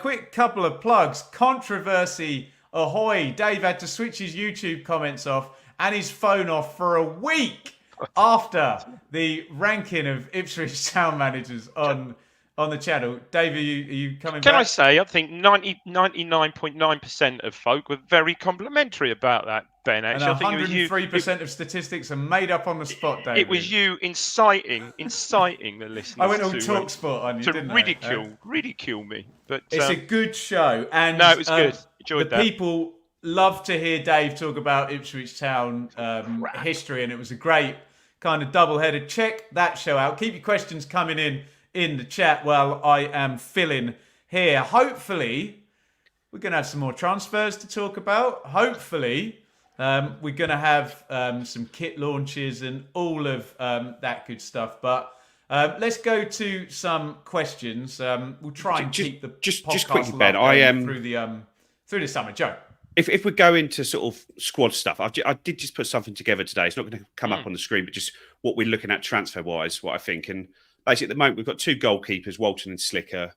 Quick couple of plugs. Controversy ahoy! Dave had to switch his YouTube comments off and his phone off for a week after the ranking of Ipswich Town managers on the channel. Dave, are you coming back? Can I say, I think 99.9% of folk were very complimentary about that, Ben. Actually, and 103% of statistics are made up on the spot, Dave. It was you inciting the listeners. I went on TalkSport on you, to ridicule me. But it's a good show, and no, it was good. Enjoyed that. People love to hear Dave talk about Ipswich Town history, and it was a great kind of double-header. Check that show out. Keep your questions coming in the chat while I am filling here. Hopefully, we're going to have some more transfers to talk about. Hopefully, we're going to have some kit launches and all of that good stuff. But let's go to some questions. We'll try and keep the podcast quickly, Ben. I am through the summer. Joe, if we go into sort of squad stuff, I did just put something together today. It's not going to come up on the screen, but just what we're looking at transfer-wise, what I think. And basically, at the moment, we've got two goalkeepers, Walton and Slicker.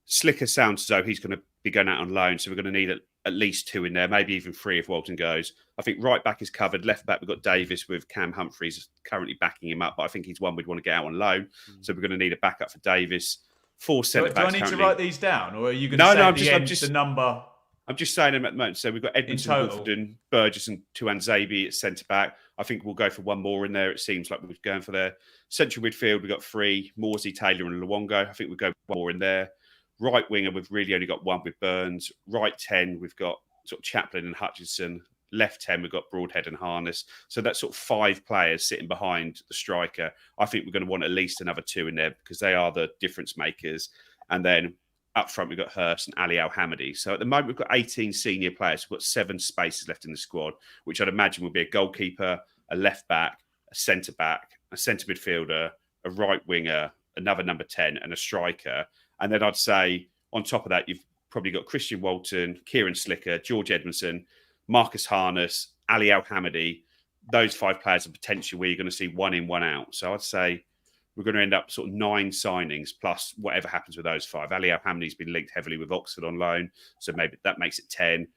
Slicker sounds as though he's going to be going out on loan, so we're going to need at least two in there, maybe even three if Walton goes. I think right back is covered. Left back, we've got Davis with Cam Humphreys currently backing him up, but I think he's one we'd want to get out on loan. So we're going to need a backup for Davis. Four centre-backs. Do I need to write these down, or are you going to say the number? I'm just saying them at the moment. So we've got Edmondson, Wolfenden, Burgess and Tuanzebe at centre-back. I think we'll go for one more in there. It seems like we're going for their central midfield. We've got 3, Morsey, Taylor and Luongo. I think we'll go one more in there. Right winger, we've really only got one with Burns. Right 10, we've got sort of Chaplin and Hutchinson. Left 10, we've got Broadhead and Harness. So that's sort of 5 players sitting behind the striker. I think we're going to want at least another 2 in there because they are the difference makers. And then up front, we've got Hurst and Ali Al-Hamidi. So at the moment, we've got 18 senior players. We've got 7 spaces left in the squad, which I'd imagine will be a goalkeeper, a left back, a centre midfielder, a right winger, another number 10, and a striker. And then I'd say on top of that, you've probably got Christian Walton, Kieran Slicker, George Edmondson, Marcus Harness, Ali Al-Hamidi. Those 5 players are potentially where you're going to see 1 in, 1 out. So I'd say we're going to end up sort of 9 signings plus whatever happens with those 5. Ali Al-Hamidi's been linked heavily with Oxford on loan, so maybe that makes it 10.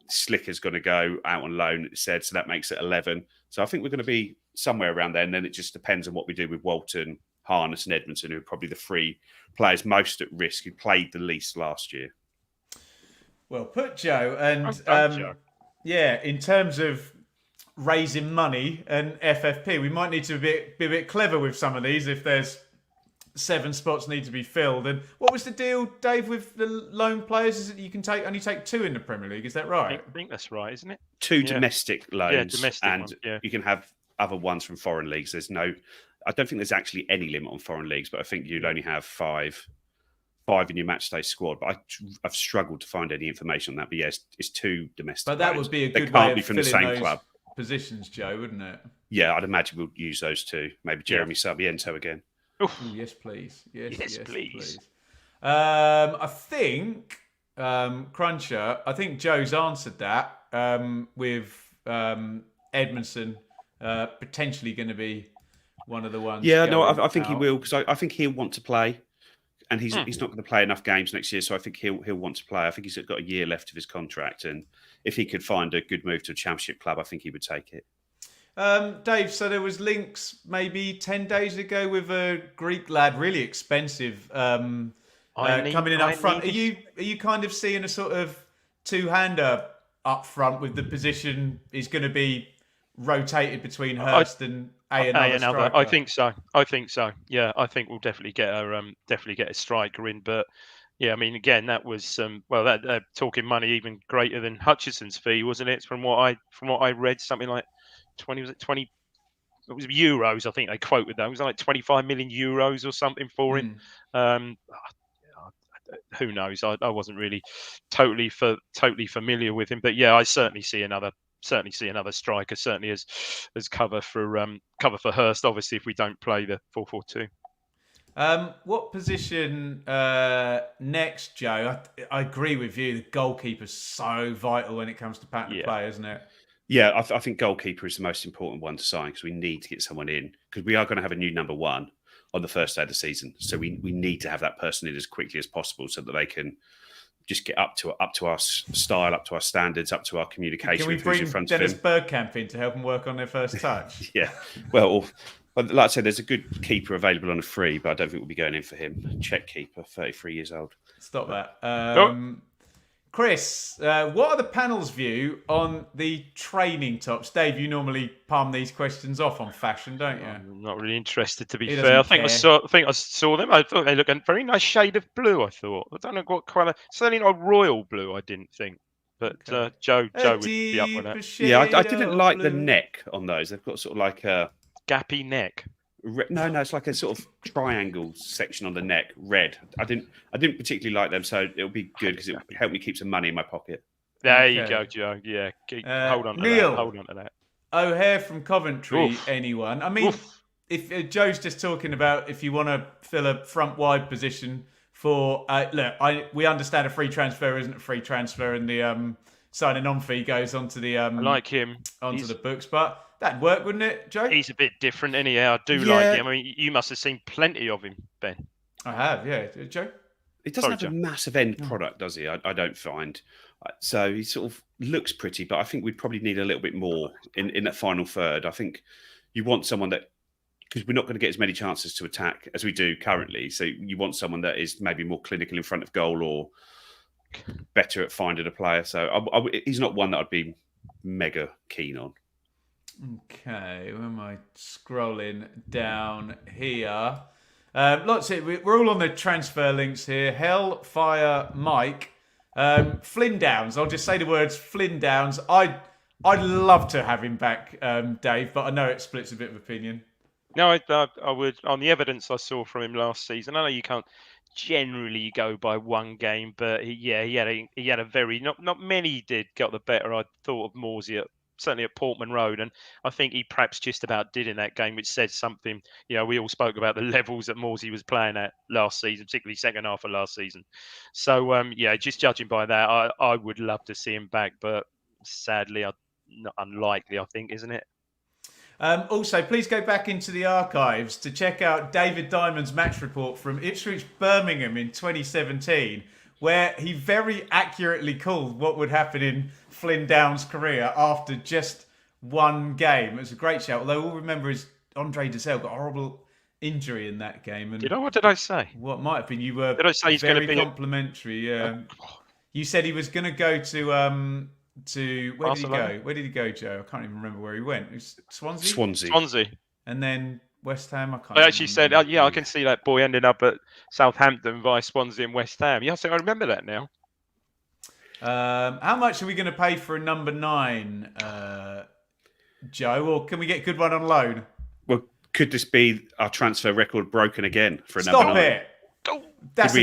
Slicker's going to go out on loan, it said, so that makes it 11. So I think we're going to be somewhere around there, and then it just depends on what we do with Walton, Harness and Edmondson, who are probably the 3 players most at risk, who played the least last year. Well put, Joe. And Joe. Yeah, in terms of raising money and FFP, we might need to be a bit clever with some of these if there's 7 spots need to be filled. And what was the deal, Dave, with the loan players? Is it you can only take 2 in the Premier League? Is that right? I think that's right, isn't it? 2 domestic loans, domestic and ones, yeah. You can have other ones from foreign leagues. I don't think there's actually any limit on foreign leagues, but I think you'd only have 5 in your match day squad. But I've struggled to find any information on that. But yes, it's 2 domestic. But that loans. would be a They good can't way be of from the filling same those club. positions, Joe, wouldn't it? Yeah, I'd imagine we'll use those 2. Maybe Jeremy Sarmiento again. Ooh, yes, please. Yes, please. I think Cruncher. I think Joe's answered that with Edmondson potentially going to be one of the ones. Yeah, no, I think out. he will, because I think he'll want to play, and he's not going to play enough games next year. So I think he'll want to play. I think he's got a year left of his contract, and if he could find a good move to a Championship club, I think he would take it. Dave, so there was links maybe 10 days ago with a Greek lad, really expensive, coming in up front. Are you kind of seeing a sort of 2-hander up front with the position is going to be rotated between Hurst and another striker? I think so. Yeah, I think we'll definitely get a striker in. But yeah, I mean, again, that was that talking money even greater than Hutchinson's fee, wasn't it? From what I read, something like 20 it was euros. I think they quoted that. It was like 25 million euros or something for him. Who knows? I wasn't really totally familiar with him, but yeah, I certainly see another striker, certainly as cover for Hurst. Obviously, if we don't play the 4-4-2. What position next, Joe? I agree with you. The goalkeeper's so vital when it comes to pattern of play, isn't it? Yeah, I think goalkeeper is the most important one to sign because we need to get someone in because we are going to have a new number 1 on the first day of the season. So we need to have that person in as quickly as possible so that they can just get up to our style, up to our standards, up to our communication. Can we bring Dennis Bergkamp in to help them work on their first touch? Yeah, well, like I said, there's a good keeper available on a free, but I don't think we'll be going in for him. Czech keeper, 33 years old. Stop that. Chris, what are the panel's view on the training tops? Dave, you normally palm these questions off on fashion, don't you? I'm not really interested, to be fair. I think I saw them. I thought they looked a very nice shade of blue. I don't know what colour. Certainly not royal blue. I didn't think, but Joe would be up with that. Yeah, I didn't like the neck on those. They've got sort of like a gappy neck. No, it's like a sort of triangle section on the neck, red. I didn't particularly like them, so it'll be good because it'll help me keep some money in my pocket. There you go, Joe. Yeah, hold on to Neil, that. Hold on to that. O'Hare from Coventry. Anyone? I mean, if Joe's just talking about if you want to fill a front wide position for we understand a free transfer isn't a free transfer, and the signing on fee goes onto the I like him onto the books, but. That'd work, wouldn't it, Joe? He's a bit different, anyhow. I do like him. I mean, you must have seen plenty of him, Ben. I have, yeah. Joe? He doesn't have a massive end product, does he? I don't find. So he sort of looks pretty, but I think we'd probably need a little bit more in that final third. I think you want someone that, because we're not going to get as many chances to attack as we do currently. So you want someone that is maybe more clinical in front of goal or better at finding a player. So he's not one that I'd be mega keen on. Okay, where am I scrolling down here? Lots of we're all on the transfer links here. Hellfire Mike, Flynn Downs. I'll just say the words Flynn Downs. I'd love to have him back, Dave, but I know it splits a bit of opinion. No, I would. On the evidence I saw from him last season, I know you can't generally go by one game, but he had a very not many did got the better. I thought of Morsey certainly at Portman Road, and I think he perhaps just about did in that game, which said something. We all spoke about the levels that Morsey was playing at last season, particularly second half of last season. So just judging by that, I would love to see him back, but sadly, not unlikely. I think, isn't it? Also, please go back into the archives to check out David Diamond's match report from Ipswich Birmingham in 2017, where he very accurately called what would happen in Flynn Downs' career after just one game. It was a great shout, although all remember is Andre Dessel got a horrible injury in that game. And what did I say? What might have been, you were did I say he's very complimentary. Yeah. You said he was going to go to where Barcelona? did he go? Where did he go, Joe? I can't even remember where he went. It was Swansea. Swansea. And then West Ham. I actually said, I can see that boy ending up at Southampton via Swansea and West Ham. Yeah, so I remember that now. How much are we going to pay for a number 9, Joe? Or can we get a good one on loan? Well, could this be our transfer record broken again for a Stop number 9? It! That's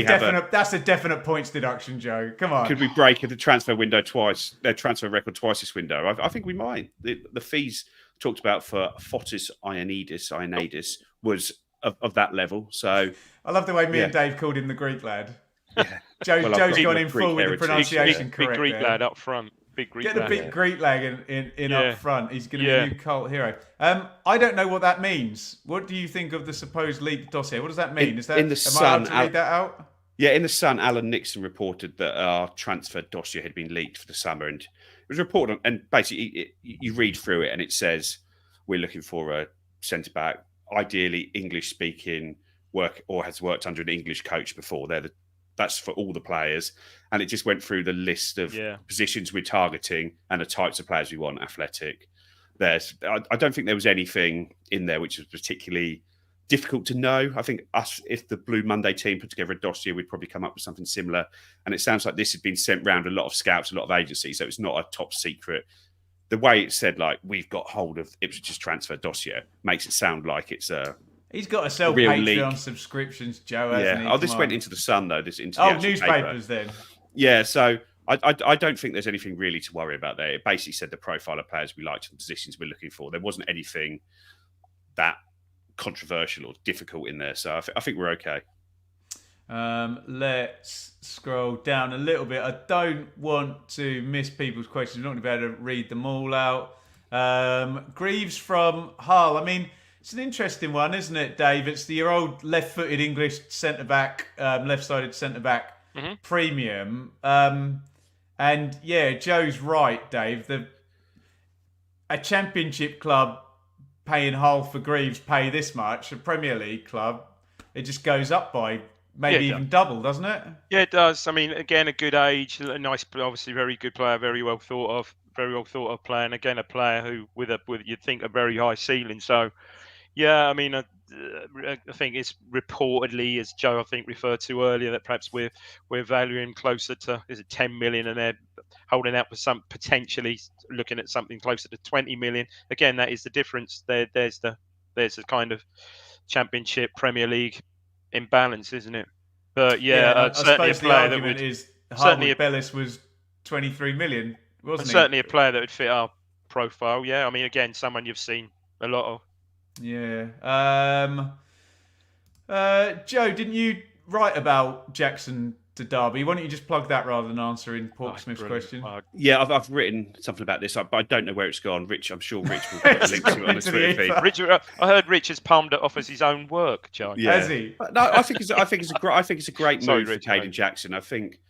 a definite points deduction, Joe. Come on. Could we break the transfer window twice? Their transfer record twice this window. I think we might. The fees talked about for Fotis Ioannidis was of that level. So I love the way me and Dave called him the Greek lad. Yeah. Joe's gone in full with the pronunciation correct. Big Greek lad up front. Get the big Greek lag in up front. He's going to be a new cult hero. I don't know what that means. What do you think of the supposed leaked dossier? What does that mean? Is that in the Sun? Am I allowed to read that out? Yeah, in the Sun, Alan Nixon reported that our transfer dossier had been leaked for the summer, and it was reported. And basically, you read through it, and it says we're looking for a centre back, ideally English speaking, has worked under an English coach before. That's for all the players. And it just went through the list of positions we're targeting and the types of players we want, athletic. I don't think there was anything in there which was particularly difficult to know. I think if the Blue Monday team put together a dossier, we'd probably come up with something similar. And it sounds like this had been sent around a lot of scouts, a lot of agencies, so it's not a top secret. The way it said, like, we've got hold of Ipswich's transfer dossier makes it sound like it's a... He's got to sell Patreon subscriptions, Joe, hasn't he? This went into the Sun, though. Into the newspapers, paper. Then. Yeah, so I don't think there's anything really to worry about there. It basically said the profile of players we liked and positions we're looking for. There wasn't anything that controversial or difficult in there, so I think we're okay. Let's scroll down a little bit. I don't want to miss people's questions. I'm not going to be able to read them all out. Greaves from Hull. I mean... It's an interesting one, isn't it, Dave? It's your old left-footed English centre-back, left-sided centre-back premium. And, yeah, Joe's right, Dave. A Championship club paying Hull for Greaves pay this much. A Premier League club, it just goes up by maybe even double, doesn't it? Yeah, it does. I mean, again, a good age, a nice, obviously very good player, very well thought of player. And, again, a player who, with you'd think, a very high ceiling. So... Yeah, I mean, I think it's reportedly, as Joe I think referred to earlier, that perhaps we're valuing closer to 10 million, and they're holding out for some potentially looking at something closer to 20 million. Again, that is the difference. There's the kind of Championship Premier League imbalance, isn't it? But I suppose the argument is Harvey Bellis was 23 million, wasn't he? Certainly a player that would fit our profile. Yeah, I mean, again, someone you've seen a lot of. Yeah. Joe, didn't you write about Jackson to Derby? Why don't you just plug that rather than answering Portsmouth's question? Yeah, I've written something about this, but I don't know where it's gone. I'm sure Rich will put a link to it on the Twitter feed. Rich, I heard Rich has palmed it off as his own work, Joe. Yeah. Has he? No, I think it's a great move for Caden Jackson. I think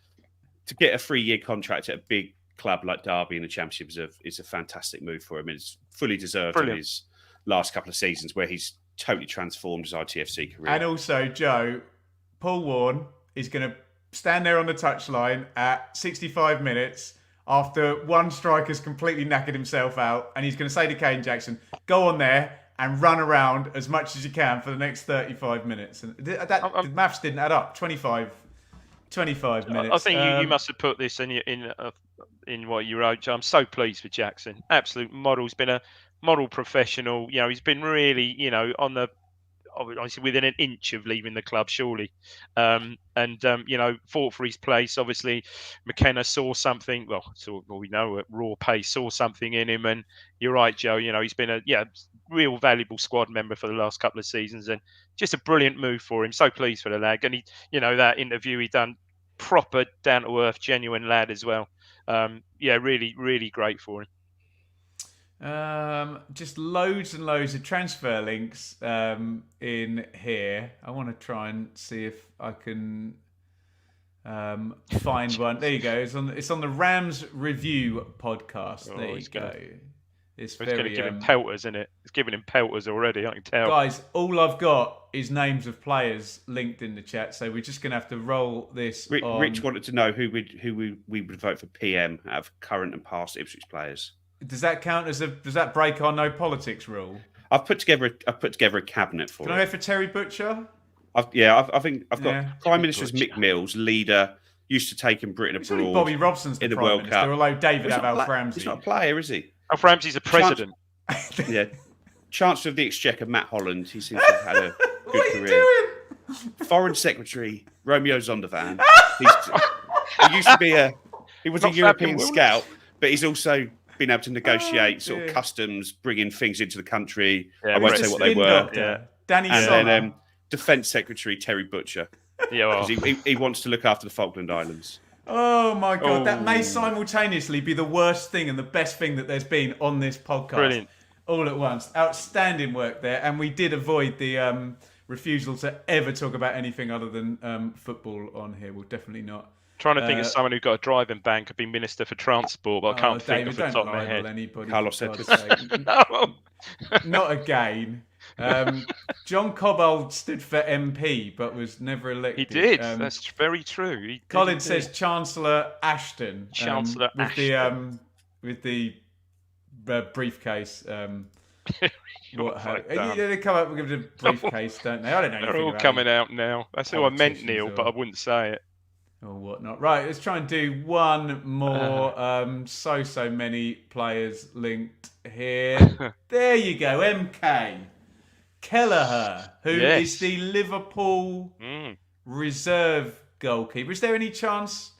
to get a 3-year contract at a big club like Derby in the Championship is a fantastic move for him. It's fully deserved in his last couple of seasons where he's totally transformed his ITFC career. And also, Joe, Paul Warne is going to stand there on the touchline at 65 minutes after one striker's completely knackered himself out, and he's going to say to Kane Jackson, "Go on there and run around as much as you can for the next 35 minutes." And the maths didn't add up. 25 minutes. I think you must have put this in what you wrote. I'm so pleased with Jackson. Absolute model. He's been a model professional. He's been really, on the obviously within an inch of leaving the club, surely. Fought for his place. Obviously, McKenna saw something. We know at raw pace saw something in him. And you're right, Joe. He's been a real valuable squad member for the last couple of seasons, and just a brilliant move for him. So pleased for the lad. And he, that interview he done, proper down to earth, genuine lad as well. Really, really great for him. Just loads and loads of transfer links in here. I want to try and see if I can find one. There you go. It's on the Rams Review podcast. There you go. It's going to give him pelters, isn't it? It's giving him pelters already. I can tell. Guys, all I've got is names of players linked in the chat, so we're just going to have to roll this. Rich wanted to know who we would vote for PM out of current and past Ipswich players. Does that count as does that break our no politics rule? I've put together a cabinet for it. Can I go for Terry Butcher? I think I've got Prime Minister's Mick Mills, leader, used to taking Britain abroad. Bobby Robson's the Prime Minister, although David Alf Ramsey. He's not a player, is he? Alf Ramsey's a president. Chancellor of the Exchequer, Matt Holland. He seems to have had a good career. What are you doing? Foreign Secretary, Romeo Zondervan. He was a European scout, but he's also been able to negotiate sort of customs, bringing things into the country. I won't say what they were. Danny and then Defence Secretary Terry Butcher. Yeah, he wants to look after the Falkland Islands. Oh my God, that may simultaneously be the worst thing and the best thing that there's been on this podcast. Brilliant. All at once. Outstanding work there. And we did avoid the refusal to ever talk about anything other than football on here. We'll definitely not. Trying to think of someone who got a driving ban, could be Minister for Transport, but I can't think of the top of my head. Anybody, Carlos said No. Not again. John Cobbold stood for MP, but was never elected. He did. That's very true. Colin says Chancellor Ashton. Chancellor Ashton. With the briefcase. They come up with a briefcase, don't they? I don't know. They're all coming out now. That's who I meant, Neil, but I wouldn't say it. Or whatnot. Right, let's try and do one more. So many players linked here. There you go, MK Kelleher, who is the Liverpool reserve goalkeeper. Is there any chance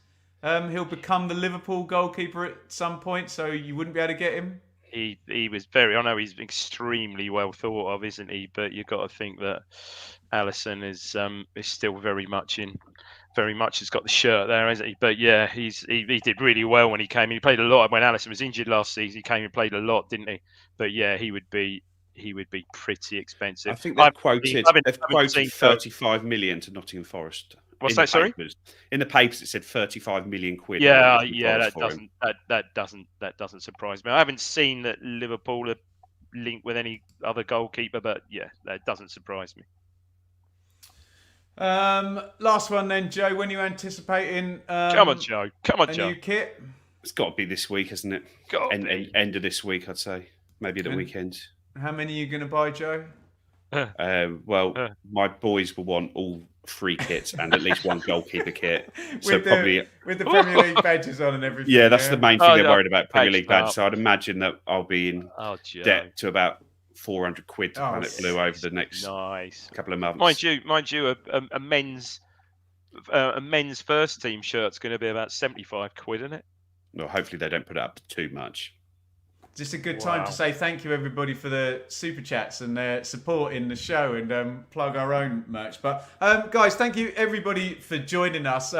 he'll become the Liverpool goalkeeper at some point, so you wouldn't be able to get him? He was I know he's extremely well thought of, isn't he? But you've got to think that Alisson is still very much has got the shirt there, hasn't he? But yeah, he did really well when he came in. He played a lot when Alisson was injured last season. He came and played a lot, didn't he? But yeah, he would be pretty expensive. I think they've quoted 35 million to Nottingham Forest. What's that? Sorry, in the papers it said 35 million quid. That doesn't surprise me. I haven't seen that Liverpool are linked with any other goalkeeper, but yeah, that doesn't surprise me. Last one then, Joe. When are you anticipating? Come on, Joe. New kit. It's got to be this week, hasn't it? End of this week, I'd say. Maybe at the weekend. How many are you going to buy, Joe? My boys will want all 3 kits and at least 1 goalkeeper kit. With the Premier League badges on and everything. Yeah, that's the main thing they're worried about, Premier League badges. So I'd imagine that I'll be in debt to about 400 quid to Planet Blue over the next couple of months. Mind you, a men's first team shirt's going to be about 75 quid, isn't it? Well, hopefully they don't put it up too much. Just a good time to say thank you, everybody, for the super chats and their support in the show, and plug our own merch. But guys, thank you everybody for joining us.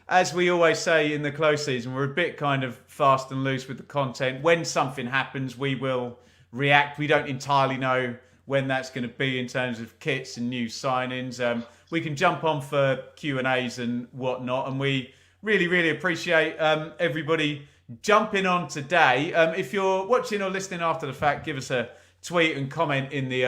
As we always say in the close season, we're a bit kind of fast and loose with the content. When something happens, we will react. We don't entirely know when that's going to be in terms of kits and new signings. We can jump on for Q&As and whatnot, and we really, really appreciate everybody jumping on today. If you're watching or listening after the fact, give us a tweet and comment in the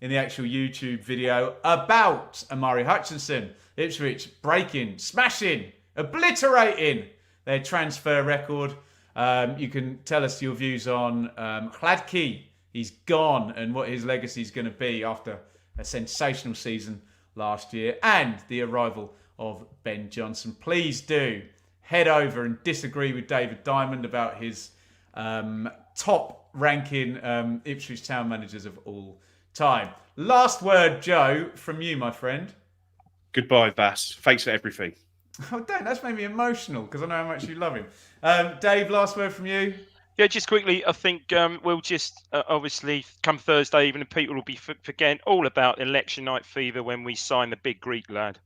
actual YouTube video about Omari Hutchinson. Ipswich breaking, smashing, obliterating their transfer record. You can tell us your views on Hladky. He's gone, and what his legacy is going to be after a sensational season last year, and the arrival of Ben Johnson. Please do head over and disagree with David Diamond about his top ranking Ipswich Town managers of all time. Last word, Joe, from you, my friend. Goodbye, VAS. Thanks for everything. Oh, Dan, that's made me emotional because I know how much you love him. Dave, last word from you. Yeah, just quickly, I think we'll just obviously come Thursday evening, people will be forgetting all about election night fever when we sign the big Greek lad.